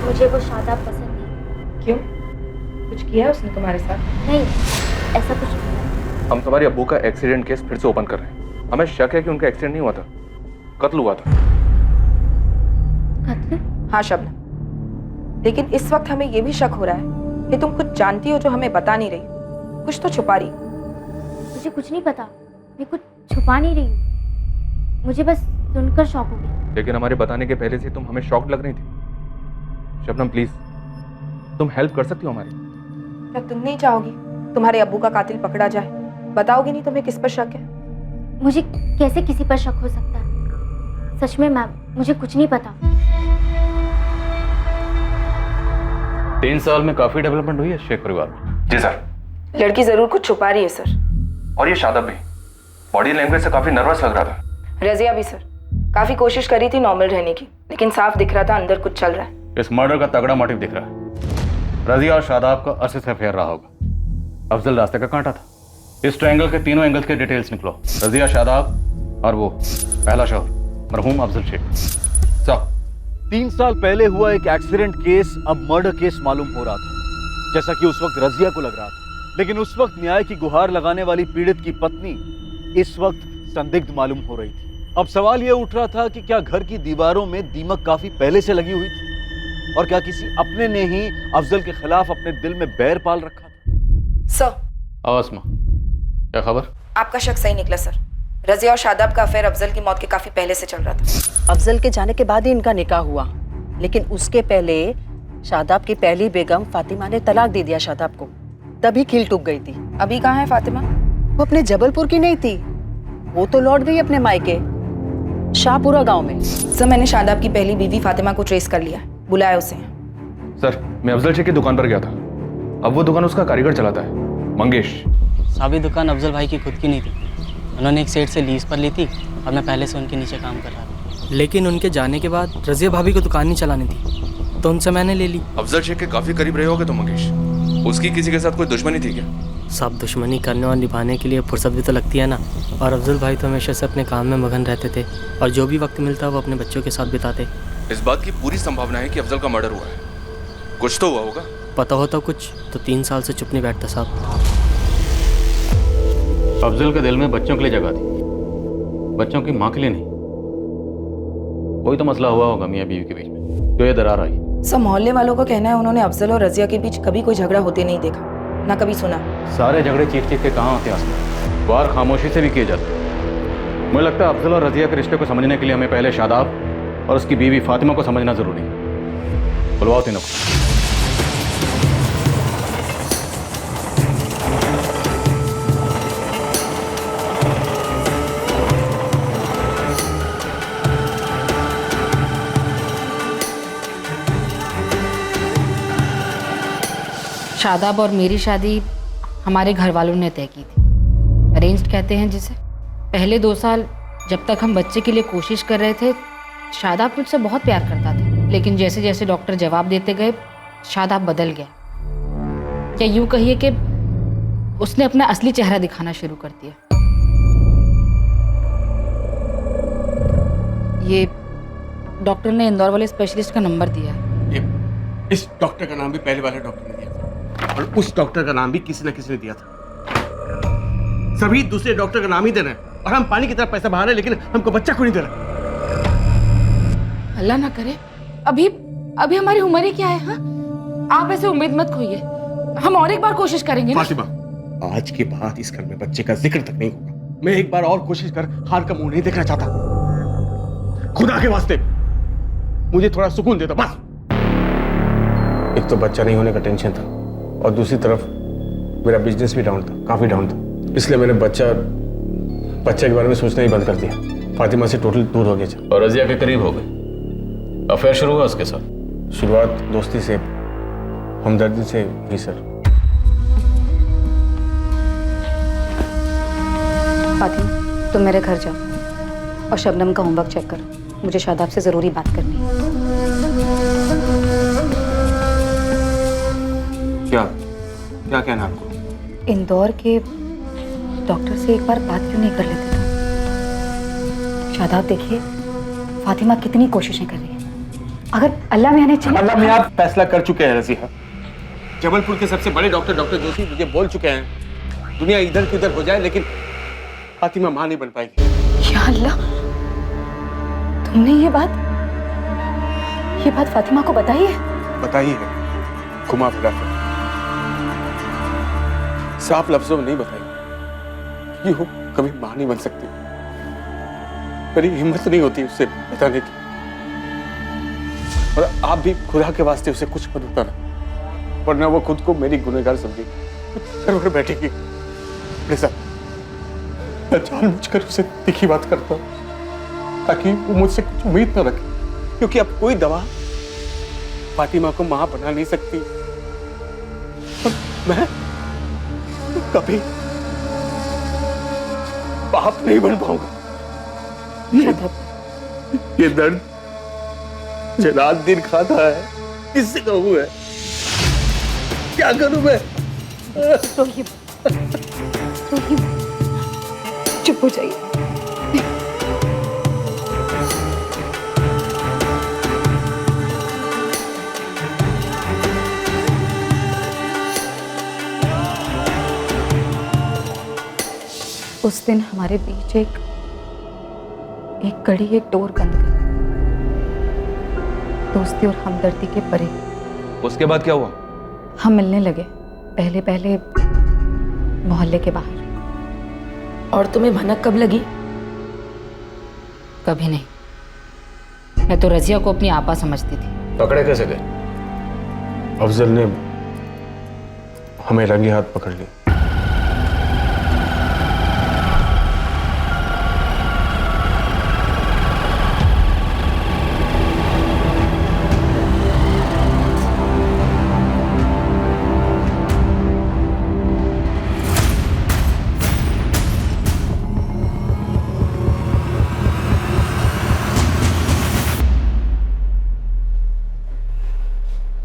मुझे वो शादाब पसंद नहीं। क्यों? कुछ किया उसने तुम्हारे साथ? नहीं, ऐसा कुछ नहीं। हम तुम्हारे अब्बू का एक्सीडेंट केस फिर से ओपन कर रहे हैं। हमें शक है कि उनका एक्सीडेंट नहीं हुआ था, कत्ल हुआ था। कत्ल? हाँ शबनम, लेकिन इस वक्त हमें यह भी शक हो रहा है कि तुम कुछ जानती हो जो हमें बता नहीं रही, कुछ तो छुपा रही। मुझे कुछ नहीं पता, मैं कुछ छुपा नहीं रही हूँ, मुझे बस सुनकर शौक हो गया। लेकिन हमारे बताने के पहले से तुम हमें शॉक्ड लग रही थी। शबनम प्लीज, तुम हेल्प कर सकती हो हमारी? क्या तुम नहीं चाहोगी तुम्हारे अब्बू का कातिल पकड़ा जाए? बताओगी नहीं तुम्हें किस पर शक है? मुझे कैसे किसी पर शक हो सकता है? सच में मैम, मुझे कुछ नहीं पता। 3 साल में काफी डेवलपमेंट हुई है शेख परिवार में। जी सर। लड़की जरूर कुछ छुपा रही है सर। और ये शादाब भी बॉडी लैंग्वेज से काफी नर्वस लग रहा था। रजिया भी सर, काफी कोशिश करी थी नॉर्मल रहने की, लेकिन साफ दिख रहा था अंदर कुछ चल रहा है। इस मर्डर का तगड़ा मोटिव दिख रहा है। रजिया और शादाब का अरसे से अफेयर रहा होगा। अफजल रास्ते का कांटा था। इस ट्रायंगल के तीनों एंगल्स के डिटेल्स निकलो। रजिया, शादाब और वो पहला शोहर मरहूम अफजल शेख। साहब, 3 साल पहले हुआ एक एक्सीडेंट केस अब मर्डर केस मालूम हो रहा था, जैसा कि उस वक्त रजिया को लग रहा था। लेकिन उस वक्त न्याय की गुहार लगाने वाली पीड़ित की पत्नी इस वक्त संदिग्ध मालूम हो रही थी। अब सवाल यह उठ रहा था कि क्या घर की दीवारों में दीमक काफी पहले से लगी हुई थी और क्या किसी अपने ने ही अफजल के खिलाफ अपने दिल में बैर पाल रखा था? सर, आसमा, क्या खबर? आपका शक सही निकला सर। रजिया और शादाब का अफेयर अफजल की मौत के काफी पहले से चल रहा था। अफजल के जाने के बाद ही इनका निकाह हुआ, लेकिन उसके पहले शादाब की पहली बेगम फातिमा ने तलाक दे दिया शादाब को, तभी खिल टूट गई थी। अभी कहाँ है फातिमा? वो अपने जबलपुर की नहीं थी, वो तो लौट गई अपने मायके शाहपुरा गांव में। सर, मैंने शादाब की पहली बीवी फातिमा को ट्रेस कर लिया, बुलाया उसे। सर, मैं अफजल शेख की दुकान पर गया था। अब वो दुकान उसका कारीगर चलाता है, मंगेश। साबी दुकान अफजल भाई की खुद की नहीं थी, उन्होंने एक सेठ से लीज पर ली थी और मैं पहले से उनके नीचे काम कर रहा था। लेकिन उनके जाने के बाद रजिया भाभी को दुकान नहीं चलानी थी, तो उनसे मैंने ले ली। अफजल शेख के काफी करीब रहे होगे तो मंगेश, उसकी किसी के साथ कोई दुश्मनी थी क्या? सब दुश्मनी करने और निभाने के लिए फुर्सत भी तो लगती है ना। और अफजल भाई तो हमेशा से अपने काम में मगन रहते थे और जो भी वक्त मिलता वो अपने बच्चों के साथ बिताते। इस बात की पूरी संभावना है कि अफजल का मर्डर हुआ है। कुछ तो हुआ होगा। पता होता कुछ तो 3 साल से चुप नहीं बैठता साहब। अफजल के दिल में बच्चों के लिए जगह थी, बच्चों की माँ के लिए नहीं। कोई तो मसला हुआ होगा मियाँ बीवी के बीच में, जो ये दरार आई। सब मोहल्ले वालों का कहना है उन्होंने अफजल और रजिया के बीच कभी कोई झगड़ा होते नहीं देखा, ना कभी सुना। सारे झगड़े चीख चीख के कहाँ होते हैं, वार खामोशी से भी किए जाते हैं। मुझे लगता है अफजल और रजिया के रिश्ते को समझने के लिए हमें पहले शादाब और उसकी बीवी फातिमा को समझना जरूरी है। बुलवाओ तीनों को। शादाब और मेरी शादी हमारे घर वालों ने तय की थी, अरेंज्ड कहते हैं जिसे। पहले 2 साल जब तक हम बच्चे के लिए कोशिश कर रहे थे, शादाब मुझसे बहुत प्यार करता था, लेकिन जैसे जैसे डॉक्टर जवाब देते गए शादाब बदल गया, या यूं कहिए कि उसने अपना असली चेहरा दिखाना शुरू कर दिया। ये डॉक्टर ने इंदौर वाले स्पेशलिस्ट का नंबर दिया है। इस डॉक्टर का नाम भी पहले वाले डॉक्टर ने दिया था और उस डॉक्टर का नाम भी किसी न किसी ने दिया था। सभी दूसरे डॉक्टर का नाम ही दे रहे हैं और हम पानी की तरफ पैसा बहा रहे हैं, लेकिन हमको बच्चा क्यों नहीं दे रहा? अल्लाह ना करे, अभी अभी हमारी उम्र ही क्या है? हाँ, आप ऐसे उम्मीद मत खोइए, हम और एक बार कोशिश करेंगे ना। फातिमा, आज के बाद इस घर में बच्चे का जिक्र तक नहीं होगा। मैं एक बार और कोशिश कर हार का मुंह नहीं देखना चाहता। खुदा के वास्ते मुझे थोड़ा सुकून दे दो बस। एक तो बच्चा नहीं होने का टेंशन था और दूसरी तरफ मेरा बिजनेस भी डाउन था, काफी डाउन था। इसलिए मैंने बच्चे के बारे में सोचना ही बंद कर दिया। फातिमा से टोटल दूर हो गया। और रजिया के करीब हो गए? अफेयर शुरू हुआ उसके साथ? शुरुआत दोस्ती से, हमदर्दी से ही सर। फातिमा, तुम मेरे घर जाओ और शबनम का होमवर्क चेक करो। मुझे शादाब से जरूरी बात करनी है। क्या कहना आपको? इंदौर के डॉक्टर से एक बार बात क्यों नहीं कर लेते तुम? शादाब, देखिए फातिमा कितनी कोशिशें कर रही है। अगर अल्लाह में आने चाहिए। अल्लाह में आप फैसला कर चुके हैं रज़िया। जबलपुर के सबसे बड़े डॉक्टर जोशी मुझे बोल चुके हैं, दुनिया इधर की उधर हो जाए लेकिन फातिमा मां नहीं बन पाएगी। या अल्लाह, तुमने ये बात फातिमा को बताई है? बताई है, घुमा फिरा कर, साफ लफ्जों में नहीं बताई। यूं कभी मां नहीं बन सकती, मेरी हिम्मत नहीं होती उससे बताने की। और आप भी खुदा के वास्ते उसे कुछ मत बताना, वरना वो खुद को मेरी गुनहगार समझेगी, बैठेगी। मैं जानबूझकर उसे तीखी बात करता हूँ ताकि वो मुझसे कुछ उम्मीद न रखे, क्योंकि अब कोई दवा फातिमा को मां बना नहीं सकती। और मैं कभी बाप नहीं बन पाऊंगा। ये दर्द मुझे रात दिन खाता है, किससे कहूं मैं? क्या करूं मैं? रोहित, चुप हो जाइए। उस दिन हमारे बीच एक कड़ी, एक डोर बंद गई, दोस्ती और हमदर्दी के परे। उसके बाद क्या हुआ? हम मिलने लगे, पहले मोहल्ले के बाहर। और तुम्हें भनक कब लगी? कभी नहीं, मैं तो रजिया को अपनी आपा समझती थी। पकड़े कैसे गए? अफजल ने हमें रंगे हाथ पकड़ लिया।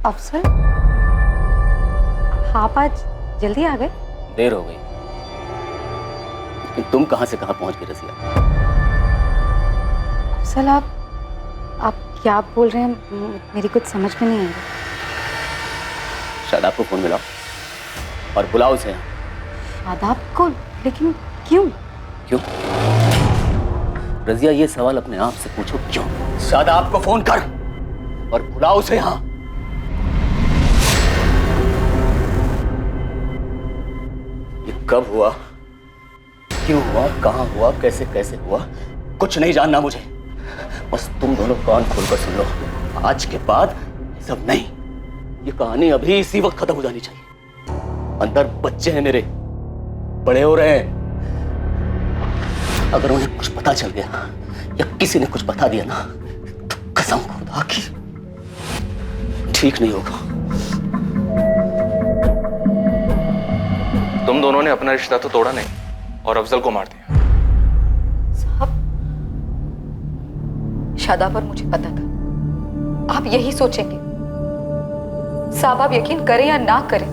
अफसर, आप आज जल्दी आ गए? देर हो गई, लेकिन तुम कहां से कहां पहुंच गई रज़िया? अफसर, आप क्या बोल रहे हैं? मेरी कुछ समझ में नहीं आ रही। शादाब को फोन मिलाओ और बुलाओ उसे। शादाब को? लेकिन क्यों? क्यों? रज़िया, ये सवाल अपने आप से पूछो, क्यों? शादाब को फोन कर और बुलाओ उसे यहां। कब हुआ, क्यों हुआ, कहां हुआ, कैसे कैसे हुआ, कुछ नहीं जानना मुझे। बस तुम दोनों कान खोलकर सुन लो, आज के बाद सब नहीं। ये कहानी अभी इसी वक्त खत्म हो जानी चाहिए। अंदर बच्चे हैं मेरे, बड़े हो रहे हैं। अगर उन्हें कुछ पता चल गया या किसी ने कुछ बता दिया ना, तो कसम खुदा की ठीक नहीं होगा। तुम दोनों ने अपना रिश्ता तो तोड़ा नहीं और अफजल को मार दिया। साहब, शादाब पर मुझे पता था आप यही सोचेंगे। साहब, आप यकीन करें या ना करें,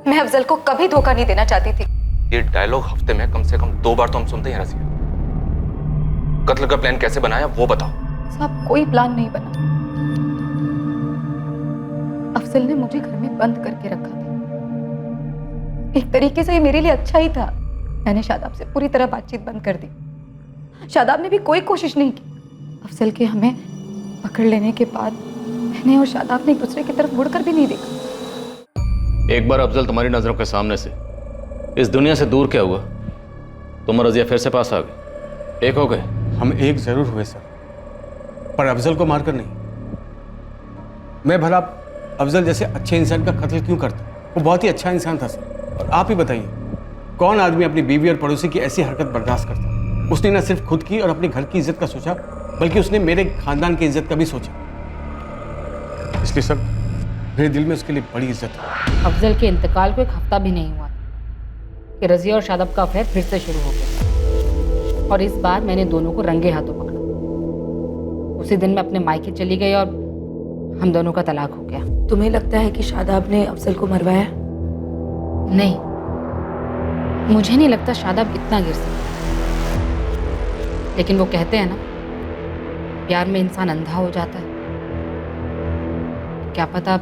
मैं अफजल को कभी धोखा नहीं देना चाहती थी। ये डायलॉग हफ्ते में कम से कम 2 बार तो हम सुनते हैं रज़िया। कत्ल का प्लान कैसे बनाया वो बताओ। साहब कोई प्लान नहीं बना। अफजल ने मुझे घर में बंद करके रखा था। एक तरीके से ये मेरे लिए अच्छा ही था। मैंने शादाब से पूरी तरह बातचीत बंद कर दी। शादाब ने भी कोई कोशिश नहीं की। अफजल के हमें पकड़ लेने के बाद मैंने और शादाब ने एक दूसरे की तरफ मुड़कर भी नहीं देखा। एक बार अफजल तुम्हारी नजरों के सामने से इस दुनिया से दूर क्या हुआ? तुम और रजिया फिर से पास आ गए, एक हो गए। हम एक जरूर हुए सर, पर अफजल को मारकर नहीं। मैं भला अफजल जैसे अच्छे इंसान का कत्ल क्यों करता? वो बहुत ही अच्छा इंसान था सर। और आप ही बताइए, कौन आदमी अपनी बीवी और पड़ोसी की ऐसी हरकत बर्दाश्त करता? उसने न सिर्फ खुद की और अपने घर की इज्जत का सोचा, बल्कि उसने मेरे खानदान की इज्जत का भी सोचा। इसलिए सर मेरे दिल में उसके लिए बड़ी इज्जत है। अफजल के इंतकाल को एक हफ्ता भी नहीं हुआ कि रजिया और शादाब का अफेयर फिर से शुरू हो गया, और इस बार मैंने दोनों को रंगे हाथों पकड़ा। उसी दिन मैं अपने मायके चली गई और हम दोनों का तलाक हो गया। तुम्हें लगता है कि शादाब ने अफजल को मरवाया? नहीं, मुझे नहीं लगता शादाब इतना गिर सकता, लेकिन वो कहते हैं ना, प्यार में इंसान अंधा हो जाता है। क्या पता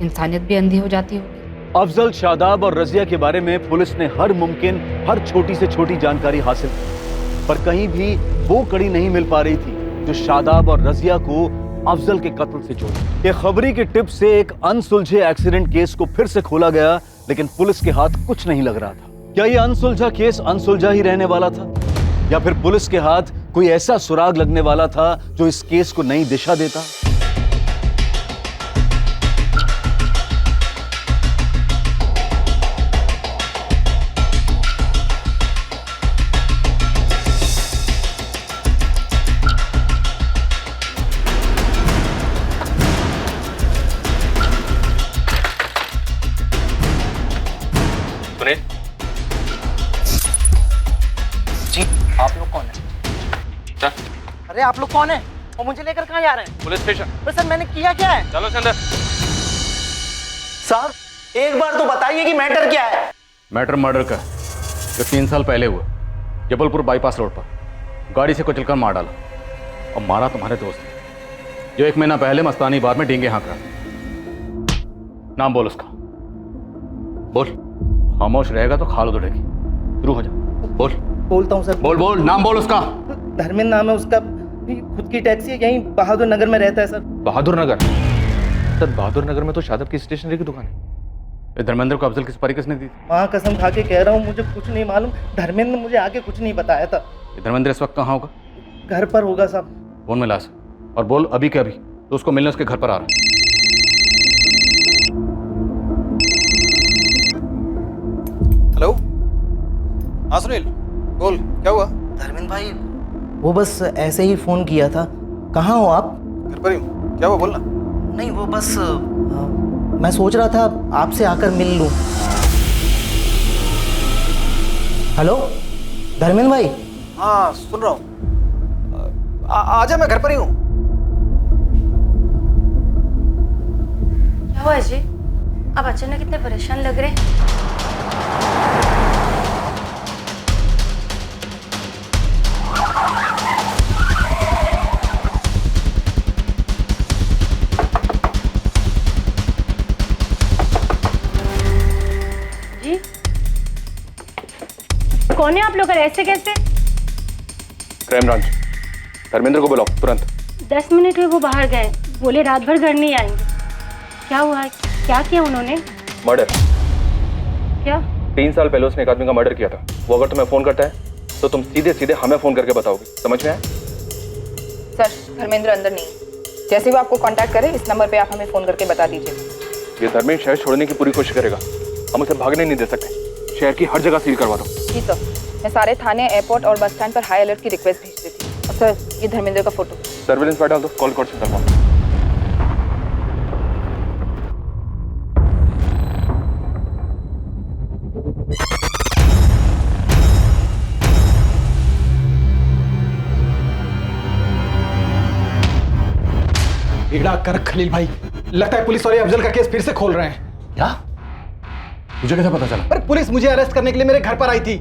इंसानियत भी अंधी हो जाती होगी। अफजल, शादाब और रजिया के बारे में पुलिस ने हर मुमकिन हर छोटी से छोटी जानकारी हासिल की, पर कहीं भी वो कड़ी नहीं मिल पा रही थी जो शादाब और रजिया को अफजल के कत्ल से जोड़े। एक खबरी की टिप से एक अनसुलझे एक्सीडेंट केस को फिर से खोला गया, लेकिन पुलिस के हाथ कुछ नहीं लग रहा था। क्या यह अनसुलझा केस अनसुलझा ही रहने वाला था, या फिर पुलिस के हाथ कोई ऐसा सुराग लगने वाला था जो इस केस को नई दिशा देता? जी, आप लोग कौन है? अरे आप लोग कौन है और मुझे लेकर कहाँ जा रहे हैं? Police station. पर सर मैंने किया क्या है? चलो अंदर। साहब एक बार तो बताइए कि मैटर क्या है? मैटर मर्डर का जो 3 साल पहले हुआ, जबलपुर बाईपास रोड पर गाड़ी से कुचलकर मार डाला, और मारा तुम्हारे दोस्त ने, जो 1 महीना पहले मस्तानी बार में डींगे हाँक रहा। नाम बोल उसका, बोल। खामोश रहेगा तो खाल उधड़ेगी। शुरू हो जा, बोल। बोलता हूँ सर। बोल बोल, नाम बोल उसका। धर्मेंद्र नाम है उसका, खुद की टैक्सी है, यहीं बहादुर नगर में रहता है सर। बहादुर नगर? सर बहादुर नगर में तो शादाब की स्टेशनरी की दुकान है। धर्मेंद्र को अफजल की सुपारी किसने दी? माँ कसम खा के कह रहा हूँ, मुझे कुछ नहीं मालूम। धर्मेंद्र ने मुझे आगे कुछ नहीं बताया था। धर्मेंद्र इस वक्त कहाँ होगा? घर पर होगा साहब। फोन में ला से और बोल अभी के अभी तो उसको मिलने उसके घर पर आ रहा है। हेलो, हाँ सुनील बोल, क्या हुआ? धर्मेंद्र भाई वो बस ऐसे ही फोन किया था। कहाँ हो आप? घर पर ही हूँ, क्या हुआ बोलना। नहीं वो बस मैं सोच रहा था आपसे आकर मिल लूं। हेलो धर्मेंद्र भाई। हाँ सुन रहा हूँ, आजा, मैं घर पर ही हूँ। क्या हुआ अजय, आप अचानक इतने परेशान लग रहे हैं? कौन है आप लोग, ऐसे कैसे? क्राइम ब्रांच, धर्मेंद्र को बुलाओ तुरंत। 10 मिनट हुए वो बाहर गए, बोले रात भर घर नहीं आएंगे। क्या हुआ, क्या किया उन्होंने? मर्डर। क्या? 3 साल पहले उसने एक आदमी का मर्डर किया था। वो अगर तुम्हें फोन करता है तो तुम सीधे सीधे हमें फोन करके बताओगे, समझ में आया? सर धर्मेंद्र अंदर नहीं है। जैसे वो आपको कांटेक्ट करे इस नंबर पे आप हमें फोन करके बता दीजिए। ये धर्मेंद्र शहर छोड़ने की पूरी कोशिश करेगा, हम उसे भागने नहीं दे सकते। शहर की हर जगह सील करवा दो। जी सर, मैं सारे थाने, एयरपोर्ट और बस स्टैंड पर हाई अलर्ट की रिक्वेस्ट भेज देती हूँ। और सर ये धर्मेंद्र का फोटो सर्विलेंस पर डाल दो, कॉल कर सकता हूँ। बेड़ा कर खलील भाई, लगता है पुलिस वाले अफजल का केस फिर से खोल रहे हैं। क्या? तुझे कैसे पता चला? अरे पुलिस मुझे अरेस्ट करने के लिए मेरे घर पर आई थी,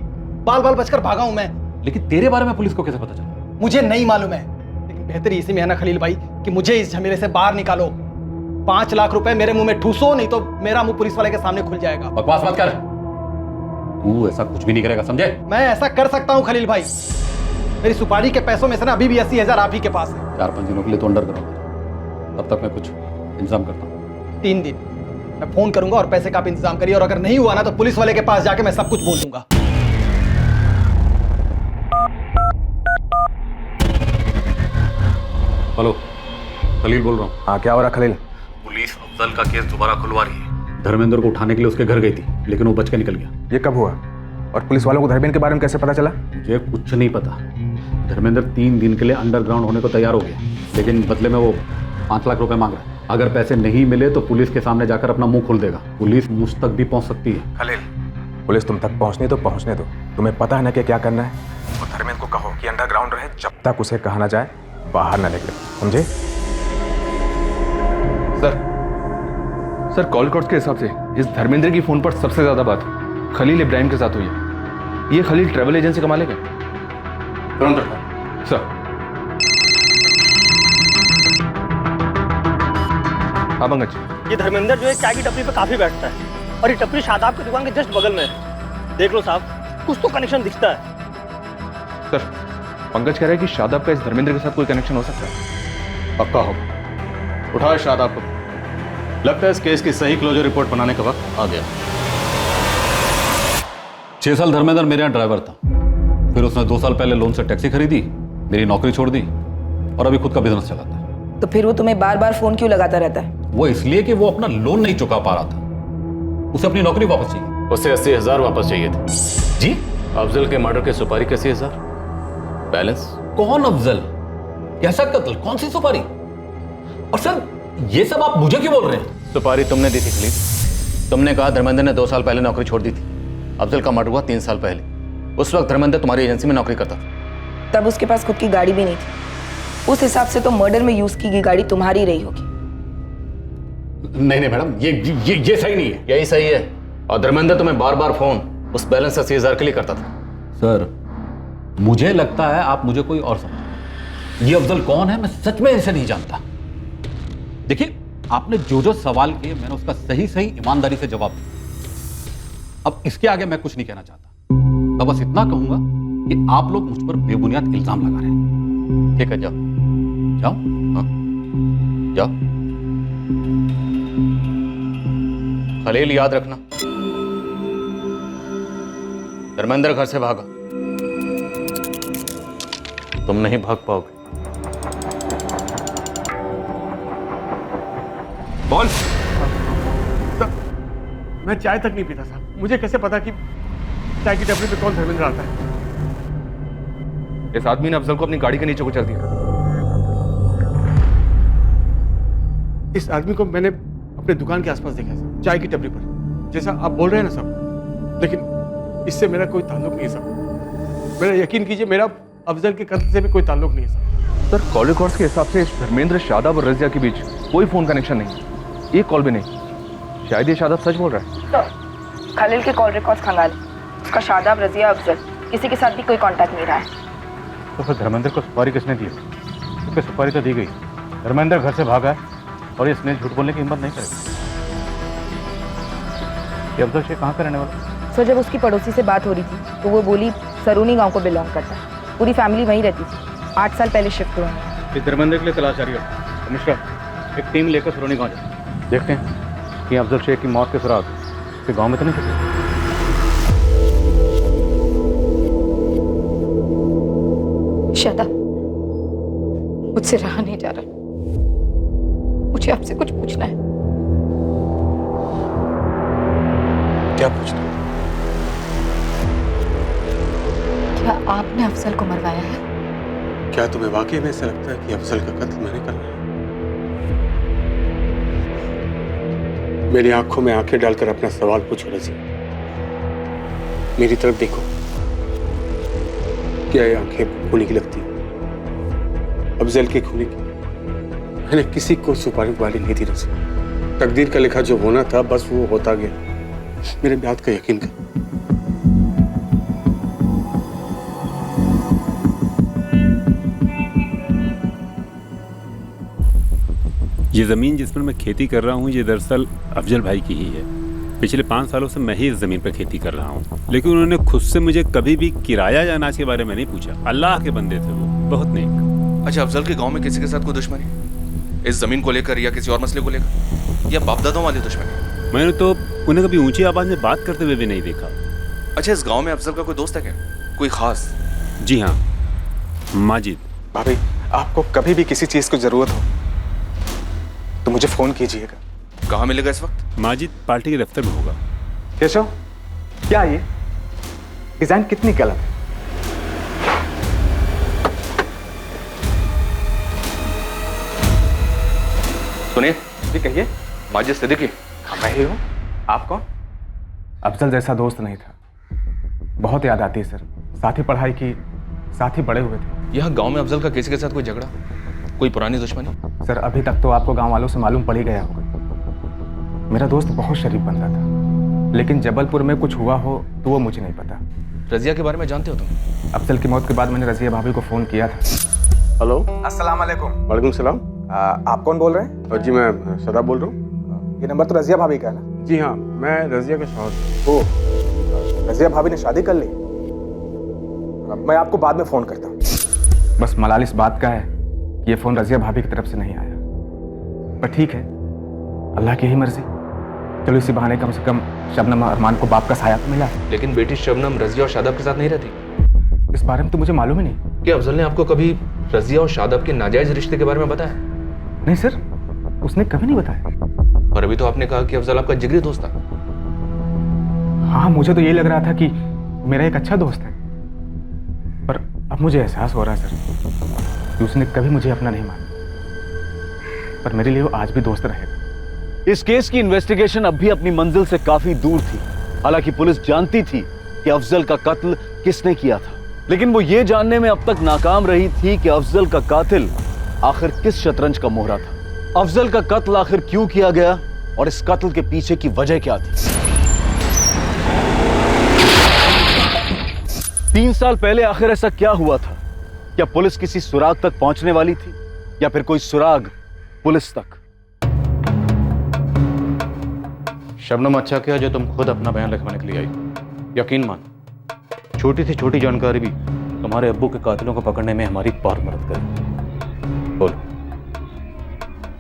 बाल बाल बचकर भागा हूं मैं। लेकिन तेरे बारे में पुलिस को कैसे पता चला? मुझे नहीं मालूम है, लेकिन बेहतर इसी में है ना खलील भाई कि मुझे इस झमेले से बाहर निकालो। 5 लाख रुपए मेरे मुंह में ठूसो, नहीं तो मेरा मुंह पुलिस वाले के सामने खुल जाएगा। बकवास मत कर, तू ऐसा कुछ भी नहीं करेगा, समझे? मैं ऐसा कर सकता हूँ खलील भाई। मेरी सुपारी के पैसों में से ना अभी भी 80,000 आप ही के पास है। 4-5 दिनों के लिए तो अंडर करूंगा, तब तक मैं कुछ इंतजाम करता हूँ। 3 दिन मैं फोन करूंगा और पैसे का आप इंतजाम करिए, और अगर नहीं हुआ ना तो पुलिस वाले के पास जाके मैं सब कुछ बोल दूंगा। हेलो, खलील बोल रहा हूँ। हाँ, क्या हो रहा खलील? पुलिस अफजल का केस दोबारा खुलवा रही है। धर्मेंद्र को उठाने के लिए उसके घर गई थी, लेकिन वो बच के निकल गया। ये कब हुआ? और पुलिस वालों को धर्मेंद्र के बारे में कैसे पता चला? मुझे कुछ नहीं पता। धर्मेंद्र 3 दिन के लिए अंडरग्राउंड होने को तैयार हो गया, लेकिन बदले में वो 5 लाख रुपए मांग रहा है। अगर पैसे नहीं मिले तो पुलिस के सामने जाकर अपना मुंह खोल देगा। पुलिस मुझ तक भी पहुंच सकती है। खलील, पुलिस तुम तक पहुंचने तो पहुंचने दो, तुम्हें पता है ना कि क्या करना है। और धर्मेंद्र को कहो कि अंडरग्राउंड रहे, जब तक उसे कहा ना जाए बाहर ना निकले, समझे? सर कॉल रिकॉर्ड्स के हिसाब से इस धर्मेंद्र की फोन पर सबसे ज्यादा बात खलील इब्राहिम के साथ हुई है। ये खलील ट्रैवल एजेंसी का मालिक है। तुरंत सर। हाँ पंकज, ये धर्मेंद्र जो है चाय की टपरी पे काफी बैठता है, और ये टपरी शादाब की दुकान के जस्ट बगल में है। देख लो साहब, कुछ तो कनेक्शन दिखता है। सर पंकज कह रहा है कि शादाब का इस धर्मेंद्र के साथ कोई कनेक्शन हो सकता है। पक्का होगा। उठाओ शादाब को। लगता है इस केस की सही क्लोजर रिपोर्ट बनाने का वक्त आ गया। 6 साल धर्मेंद्र मेरे यहाँ ड्राइवर था, फिर उसने 2 साल पहले लोन से टैक्सी खरीदी, मेरी नौकरी छोड़ दी और अभी खुद का बिजनेस चलाता है। तो फिर वो तुम्हें बार बार फोन क्यों लगाता रहता है? वो इसलिए कि वो अपना लोन नहीं चुका पा रहा था। उसे अपनी नौकरी वापस चाहिए। उसे 80,000 वापस चाहिए थे। जी? अफजल के मर्डर के सुपारी के 80,000 बैलेंस। कौन अफजल? कैसा कत्ल? कौन सी सुपारी? और सर ये सब आप मुझे क्यों बोल रहे हैं? सुपारी तुमने दी थी खलील। तुमने कहा धर्मेंद्र ने 2 साल पहले नौकरी छोड़ दी थी। अफजल का मर्डर हुआ 3 साल पहले। उस वक्त धर्मेंद्र तुम्हारी एजेंसी में नौकरी करता था। तब उसके पास खुद की गाड़ी भी नहीं थी। उस हिसाब से तो मर्डर में यूज की गई गाड़ी तुम्हारी रही होगी। नहीं मैडम, ये सही नहीं है। यही सही है। और धर्मेंद्र तुम्हें बार बार फोन उस बैलेंस 80,000 के लिए करता था। सर मुझे लगता है आप मुझे कोई और समझ। ये अफजल कौन है मैं सच में इसे नहीं जानता। देखिए आपने जो सवाल किए मैंने उसका सही ईमानदारी से जवाब दिया। अब इसके आगे मैं कुछ नहीं कहना चाहता। मैं बस इतना कहूंगा कि आप लोग मुझ पर बेबुनियाद इल्जाम लगा रहे हैं। ठीक है, जाओ जाओ। हाँ जाओ। खलील याद रखना, धर्मेंद्र घर से भागा, तुम नहीं भाग पाओगे। बोल। मैं चाय तक नहीं पीता साहब, मुझे कैसे पता कि चाय की टपरी पे कौन धर्मेंद्र आता है? इस आदमी ने अफजल को अपनी गाड़ी के नीचे कुचल दिया। इस आदमी को मैंने अपने दुकान के आसपास देखा है, चाय की टपरी पर, जैसा आप बोल रहे हैं ना साहब। लेकिन इससे मेरा कोई ताल्लुक नहीं है साहब। मेरा यकीन कीजिए, मेरा अफजल के कत्ल से भी कोई ताल्लुक नहीं है साहब। सर कॉल रिकॉर्ड्स के हिसाब से धर्मेंद्र, शादाब और रजिया के बीच कोई फोन कनेक्शन नहीं, एक कॉल भी नहीं। शायद ये शादाब सच बोल रहा है। तो खलील के कॉल रिकॉर्ड्स खंगाल। उसका शादाब, रजिया, अफजल किसी के साथ भी कोई कांटेक्ट नहीं रहा है। तो फिर धर्मेंद्र को सुपारी किसने दी? क्योंकि सुपारी तो दी गई। धर्मेंद्र घर से भागा है और ये स्नेह झूठ बोलने की हिम्मत नहीं करेगा। ये अफजल शेख कहाँ का रहने वाला? सो जब उसकी पड़ोसी से बात हो रही थी तो वो बोली सरूनी गांव को बिलोंग करता है। पूरी फैमिली वहीं रहती थी। 8 साल पहले शिफ्ट हुए हैं। इस धर्मेंद्र के लिए तलाश जारी है। कमिश्नर एक टीम लेकर सरोनी गाँव जाए, देखते हैं कि अफजल शेख की मौत के सुराग फिर गाँव में तो नहीं सकते। शादाब, मुझसे रहा नहीं जा रहा। मुझे आपसे कुछ पूछना है। क्या पूछना? क्या आपने अफजल को मरवाया है? क्या तुम्हें वाकई में ऐसा लगता है कि अफजल का कत्ल मैंने करना है? मेरी आंखों में आंखें डालकर अपना सवाल पूछो रजी। मेरी तरफ देखो। क्या ये आंखें खूनी की लगती है? अफजल के खूनी की? मैंने किसी को सुपारी वाली नहीं दी रजी। तकदीर का लिखा जो होना था बस वो होता गया। मेरे बात का यकीन कर। ये ज़मीन जिस पर मैं खेती कर रहा हूँ ये दरअसल अफजल भाई की ही है। पिछले 5 सालों से मैं ही इस ज़मीन पर खेती कर रहा हूँ, लेकिन उन्होंने खुद से मुझे कभी भी किराया या अनाज के बारे में नहीं पूछा। अल्लाह के बंदे थे वो, बहुत नेक। अच्छा, अफजल के गांव में किसी के साथ कोई दुश्मनी इस जमीन को लेकर या किसी और मसले को लेकर, या बाप-दादों वाली दुश्मनी? मैंने तो उन्हें कभी ऊंची आवाज में बात करते हुए भी नहीं देखा। अच्छा, इस गांव में अफजल का कोई दोस्त है क्या, कोई खास? जी हाँ, माजिद। भाभी, आपको कभी भी किसी चीज को जरूरत हो तो मुझे फोन कीजिएगा। कहाँ मिलेगा इस वक्त? माजिद पार्टी के दफ्तर में होगा। केशव, क्या ये डिजाइन कितनी गलत है। सुनिए जी, कहिए। माजिद सिद्दीकी। मैं ही हूँ। आप कौन? अफजल जैसा दोस्त नहीं था, बहुत याद आती है सर। साथ ही पढ़ाई की, साथ ही बड़े हुए थे। यहाँ गांव में अफजल का किसी के साथ कोई झगड़ा, कोई पुरानी दुश्मनी? सर, अभी तक तो आपको गांव वालों से मालूम पड़ ही गया होगा। मेरा दोस्त बहुत शरीफ बंदा था, लेकिन जबलपुर में कुछ हुआ हो तो वो मुझे नहीं पता। रजिया के बारे में जानते हो तुम? अफजल की मौत के बाद मैंने रजिया भाभी को फोन किया था। हेलो, अस्सलाम वालेकुम। वालेकुम सलाम। आप कौन बोल रहे हैं? जी, मैं सदाब बोल रहा हूँ। ये नंबर तो रजिया भाभी का है ना? जी हाँ, मैं रजिया का शौहर। ओह, रजिया भाभी ने शादी कर ली? मैं आपको बाद में फोन करता हूँ। बस मलाल इस बात का है कि ये फोन रजिया भाभी की तरफ से नहीं आया, पर ठीक है, अल्लाह की ही मर्जी। चलो इसी बहाने कम से कम शबनम और अरमान को बाप का साया तो मिला। लेकिन बेटी शबनम रजिया और शादाब के साथ नहीं रहती। इस बारे में तो मुझे मालूम ही नहीं। क्या अफजल ने आपको कभी रजिया और शादाब के नाजायज रिश्ते के बारे में बताया? नहीं सर, उसने कभी नहीं बताया। और अभी तो आपने कहा कि अफजल आपका जिगरी दोस्त था। हाँ, मुझे तो यही लग रहा था कि मेरा एक अच्छा दोस्त है, पर अब मुझे एहसास हो रहा है सर कि उसने कभी मुझे अपना नहीं माना, पर मेरे लिए वो आज भी दोस्त रहेगा। इस केस की इन्वेस्टिगेशन अब भी अपनी मंजिल से काफी दूर थी। हालांकि पुलिस जानती थी कि अफजल का कत्ल किसने किया था, लेकिन वो ये जानने में अब तक नाकाम रही थी कि अफजल का कातिल आखिर किस शतरंज का मोहरा था। अफजल का कत्ल आखिर क्यों किया गया और इस कत्ल के पीछे की वजह क्या थी। 3 साल पहले आखिर ऐसा क्या हुआ था? क्या पुलिस किसी सुराग तक पहुंचने वाली थी, या फिर कोई सुराग पुलिस तक? शबनम, अच्छा किया जो तुम खुद अपना बयान लिखवाने के लिए आई। यकीन मान, छोटी सी छोटी जानकारी भी तुम्हारे अब्बू के कातिलों को पकड़ने में हमारी बहुत मदद करेगी। बोल।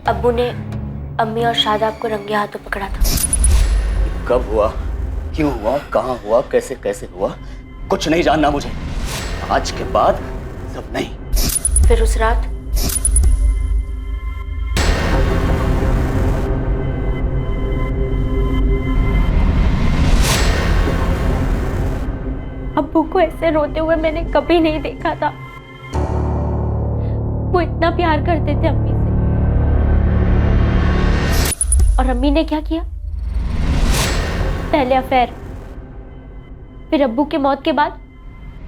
अब्बू ने अम्मी और शादाब को रंगे हाथों पकड़ा था। कब हुआ, क्यों हुआ, कहाँ हुआ, कैसे कैसे हुआ, कुछ नहीं जानना मुझे। आज के बाद सब नहीं। फिर उस रात अब्बू को ऐसे रोते हुए मैंने कभी नहीं देखा था। वो इतना प्यार करते थे अम्मी से, और अम्मी ने क्या किया? पहले अफेयर, फिर अब्बू की मौत के बाद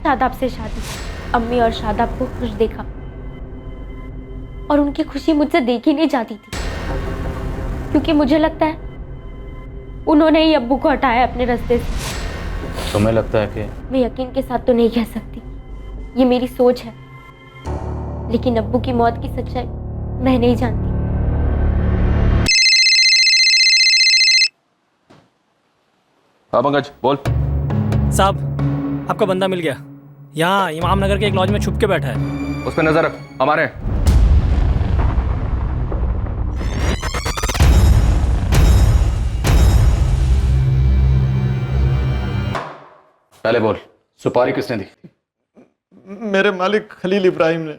शादाब से शादी। अम्मी और शादाब को खुश देखा, और उनकी खुशी मुझसे देखी नहीं जाती थी, क्योंकि मुझे लगता है उन्होंने ही अब्बू को हटाया अपने रास्ते से। तुम्हें लगता है कि? मैं यकीन के साथ तो नहीं कह सकती, ये मेरी सोच है, लेकिन अब्बू की मौत की सच्चाई मैं नहीं जानती। हाँ पंकज, बोल। साहब, आपका बंदा मिल गया। यहाँ इमाम नगर के एक लॉज में छुप के बैठा है। उस पर नजर रख, हमारे। पहले बोल, सुपारी किसने दी? मेरे मालिक खलील इब्राहिम ने।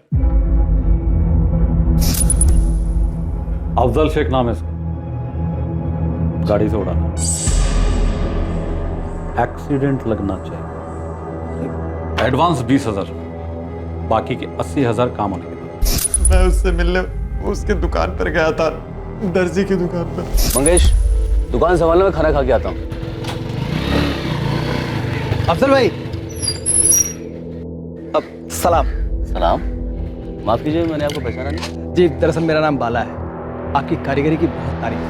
अफजल शेख नाम है इसका, गाड़ी से उड़ाना, एक्सीडेंट लगना चाहिए। एडवांस 20,000, बाकी के 80,000 काम होने के बाद। मैं उससे मिलने उसके दुकान पर गया था, दर्जी की दुकान पर। मंगेश, दुकान संभालने में खाना खा के आता हूँ। अफजल भाई, अब सलाम। सलाम। माफ कीजिए, मैंने आपको पहचाना नहीं। जी, दरअसल मेरा नाम बाला है। आपकी कारीगरी की बहुत तारीफ है,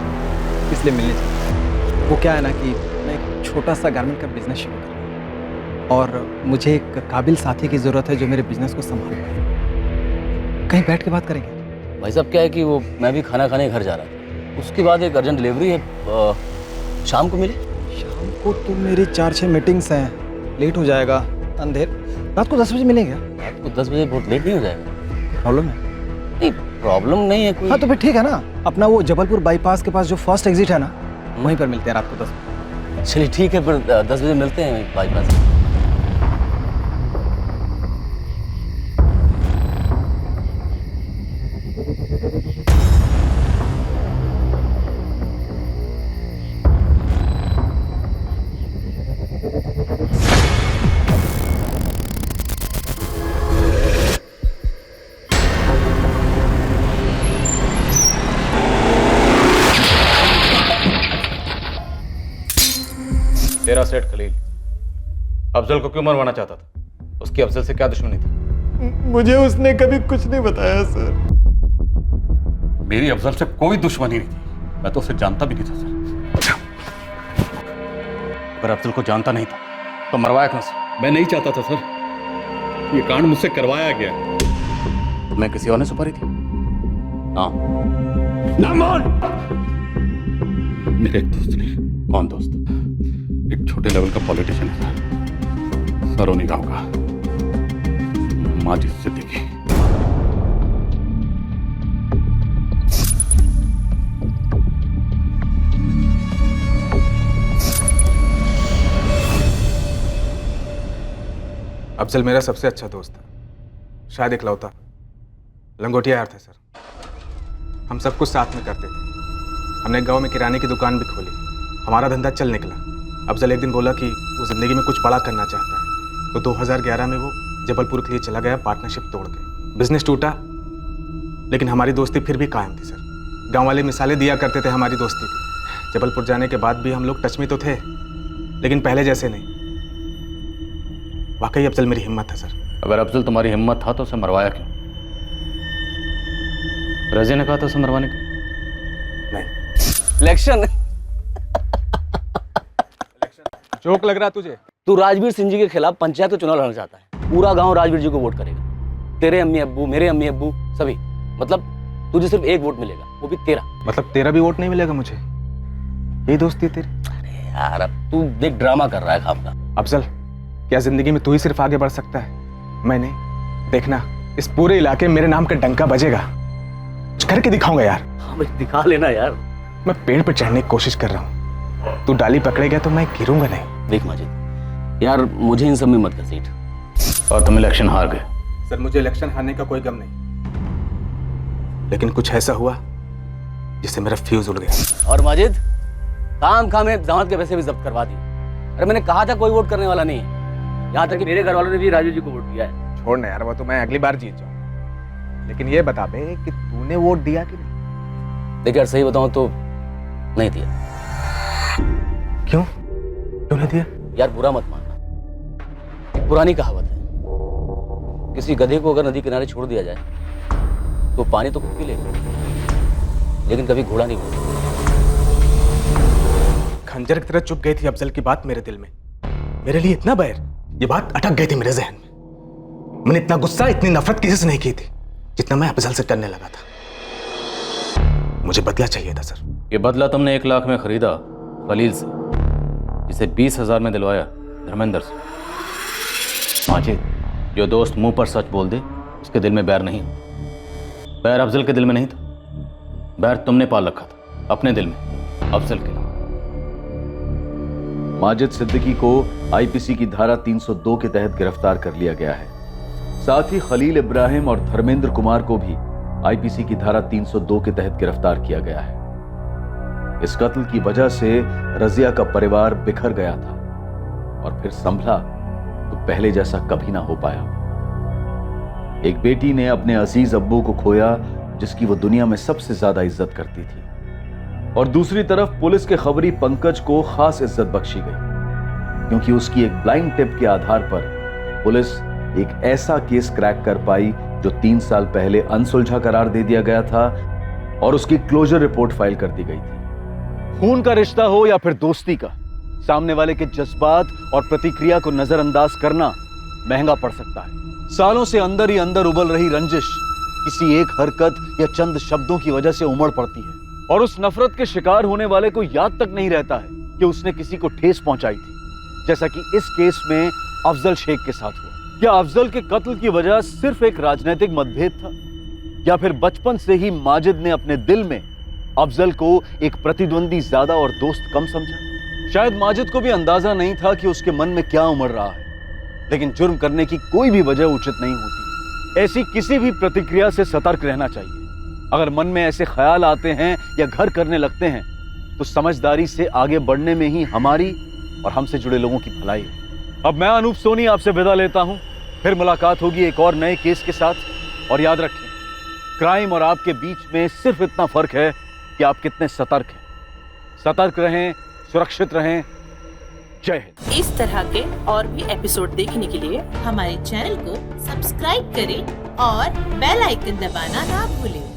इसलिए मिलने चाहिए। वो क्या है ना कि मैं एक छोटा सा गारमेंट का बिजनेस शुरू कर रहा हूँ, और मुझे एक काबिल साथी की ज़रूरत है जो मेरे बिजनेस को संभाल पाए। कहीं बैठ के बात करेंगे? भाई साहब क्या है कि वो मैं भी खाना खाने घर जा रहा था, उसके बाद एक अर्जेंट डिलीवरी है, शाम को मिले। शाम को तो मेरी 4-6 मीटिंग्स हैं, लेट हो जाएगा, अंधेर। रात को 10 बजे मिलेंगे। रात को 10 बजे बहुत लेट नहीं हो जाएगा? प्रॉब्लम है? नहीं प्रॉब्लम नहीं है कोई। हाँ तो फिर ठीक है ना, अपना वो जबलपुर बाईपास के पास जो फर्स्ट एग्जिट है ना, वहीं पर मिलते हैं रात को 10 बजे। चलिए ठीक है, फिर 10 बजे मिलते हैं बाईपास। तेरा सेठ खलील अफजल को क्यों मरवाना चाहता था? उसकी अफजल से क्या दुश्मनी थी? मुझे उसने कभी कुछ नहीं बताया सर। मेरी अफजल से कोई दुश्मनी नहीं थी, मैं तो उसे जानता भी नहीं था सर। अगर अफजल को जानता नहीं था तो मरवाया क्यों से? मैं नहीं चाहता था सर, ये कांड मुझसे करवाया गया। तुम्हें किसी और ने सुपारी थी? हाँ। मेरे एक दोस्त ने। कौन दोस्त? एक छोटे लेवल का पॉलिटिशियन है सरोनी गांव का, माजिद सिद्दीकी। अफजल मेरा सबसे अच्छा दोस्त था, शायद इकलौता। लंगोटिया यार थे सर, हम सब कुछ साथ में करते थे। हमने गांव में किराने की दुकान भी खोली, हमारा धंधा चल निकला। अफजल एक दिन बोला कि वो ज़िंदगी में कुछ बड़ा करना चाहता है, तो 2011 में वो जबलपुर के लिए चला गया पार्टनरशिप तोड़ के। बिजनेस टूटा, लेकिन हमारी दोस्ती फिर भी कायम थी सर। गांव वाले मिसालें दिया करते थे हमारी दोस्ती की। जबलपुर जाने के बाद भी हम लोग टच में तो थे, लेकिन पहले जैसे नहीं। वाकई अफजल मेरी हिम्मत है सर। अगर अफजल तुम्हारी हिम्मत था तो उसे मरवाया क्यों? रज़िया ने कहा था उसे मरवाने को? नहीं। इलेक्शन जोक लग रहा तुझे? तू राजवीर सिंह जी के खिलाफ पंचायत का चुनाव लड़ना चाहता है, पूरा गांव राजवीर जी को वोट करेगा। तेरे अम्मी अब्बू, मेरे अम्मी अब्बू, सभी। मतलब तुझे सिर्फ एक वोट मिलेगा, वो भी तेरा। मतलब तेरा भी वोट नहीं मिलेगा मुझे? यही दोस्ती है तेरी? अरे यार अब तू देख ड्रामा कर रहा है खाम का। अफजल, क्या जिंदगी में तू ही सिर्फ आगे बढ़ सकता है, मैं नहीं? देखना, इस पूरे इलाके में मेरे नाम का डंका बजेगा। कुछ करके दिखाऊंगा यार। हाँ भाई दिखा लेना यार। मैं पेड़ पर चढ़ने की कोशिश कर रहा हूँ, तू डाली पकड़े गया तो मैं गिरूंगा नहीं। देख माजिद यार, मुझे इन सब में मत घसीट। और तुम इलेक्शन हार गए। सर मुझे इलेक्शन हारने का कोई गम नहीं, लेकिन कुछ ऐसा हुआ जिससे मेरा फ्यूज उड़ गया। और माजिद काम में दामाद के पैसे भी जब्त करवा दिए। अरे मैंने कहा था कोई वोट करने वाला नहीं है, यहाँ तक कि मेरे घर वालों ने भी राजू जी को वोट दिया है। छोड़ ना यार, वो तो मैं अगली बार जीत जाऊँ। लेकिन ये बता बे कि तूने वोट दिया कि नहीं? देख यार सही बताऊं तो नहीं दिया। क्यों? क्यों नहीं दिया? यार बुरा मत मानना, एक पुरानी कहावत है, किसी गधे को अगर नदी किनारे छोड़ दिया जाए तो पानी तो खुद पी लेगा, लेकिन कभी घोड़ा नहीं बोलता। खंजर की तरह चुप गई थी अफजल की बात मेरे दिल में। मेरे लिए इतना बैर, ये बात अटक गई थी मेरे जहन में। मैंने इतना गुस्सा, इतनी नफरत किसी से नहीं की थी जितना मैं अफजल से करने लगा था। मुझे बदला चाहिए था सर। ये बदला तुमने 1 लाख में खरीदा खलील से, जिसे 20,000 में दिलवाया धर्मेंद्र से। माजिद, जो दोस्त मुंह पर सच बोल दे उसके दिल में बैर नहीं होता। बैर अफजल के दिल में नहीं था, बैर तुमने पाल रखा था अपने दिल में अफजल के नाम। माजिद सिद्दीकी को आईपीसी की धारा 302 के तहत गिरफ्तार कर लिया गया है। साथ ही खलील इब्राहिम और धर्मेंद्र कुमार को भी आईपीसी की धारा 302 के तहत गिरफ्तार किया गया है। इस कत्ल की वजह से रजिया का परिवार बिखर गया था और फिर संभला तो पहले जैसा कभी ना हो पाया। एक बेटी ने अपने अजीज अब्बू को खोया जिसकी वो दुनिया में सबसे ज्यादा इज्जत करती थी, और दूसरी तरफ पुलिस के खबरी पंकज को खास इज्जत बख्शी गई क्योंकि उसकी एक ब्लाइंड टिप के आधार पर पुलिस एक ऐसा केस क्रैक कर पाई जो 3 साल पहले अनसुलझा करार दे दिया गया था और उसकी क्लोजर रिपोर्ट फाइल कर दी गई थी। खून का रिश्ता हो या फिर दोस्ती का, सामने वाले के जज्बात और प्रतिक्रिया को नजरअंदाज करना महंगा पड़ सकता है। सालों से अंदर ही अंदर उबल रही रंजिश किसी एक हरकत या चंद शब्दों की वजह से उमड़ पड़ती है और उस नफरत के शिकार होने वाले को याद तक नहीं रहता है कि उसने किसी को ठेस पहुंचाई थी, जैसा कि इस केस में अफजल शेख के साथ हुआ। क्या अफजल के कत्ल की वजह सिर्फ एक राजनीतिक मतभेद था, या फिर बचपन से ही माजिद ने अपने दिल में अफजल को एक प्रतिद्वंदी ज्यादा और दोस्त कम समझा? शायद माजिद को भी अंदाजा नहीं था कि उसके मन में क्या उमड़ रहा है, लेकिन जुर्म करने की कोई भी वजह उचित नहीं होती। ऐसी किसी भी प्रतिक्रिया से सतर्क रहना चाहिए। अगर मन में ऐसे ख्याल आते हैं या घर करने लगते हैं तो समझदारी से आगे बढ़ने में ही हमारी और हमसे जुड़े लोगों की भलाई है। अब मैं अनूप सोनी आपसे विदा लेता हूं, फिर मुलाकात होगी एक और नए केस के साथ। और याद रखें, क्राइम और आपके बीच में सिर्फ इतना फर्क है कि आप कितने सतर्क हैं। सतर्क रहें, सुरक्षित रहें। जय हिंद। इस तरह के और भी एपिसोड देखने के लिए हमारे चैनल को सब्सक्राइब करें और बेल आइकन दबाना ना भूलें।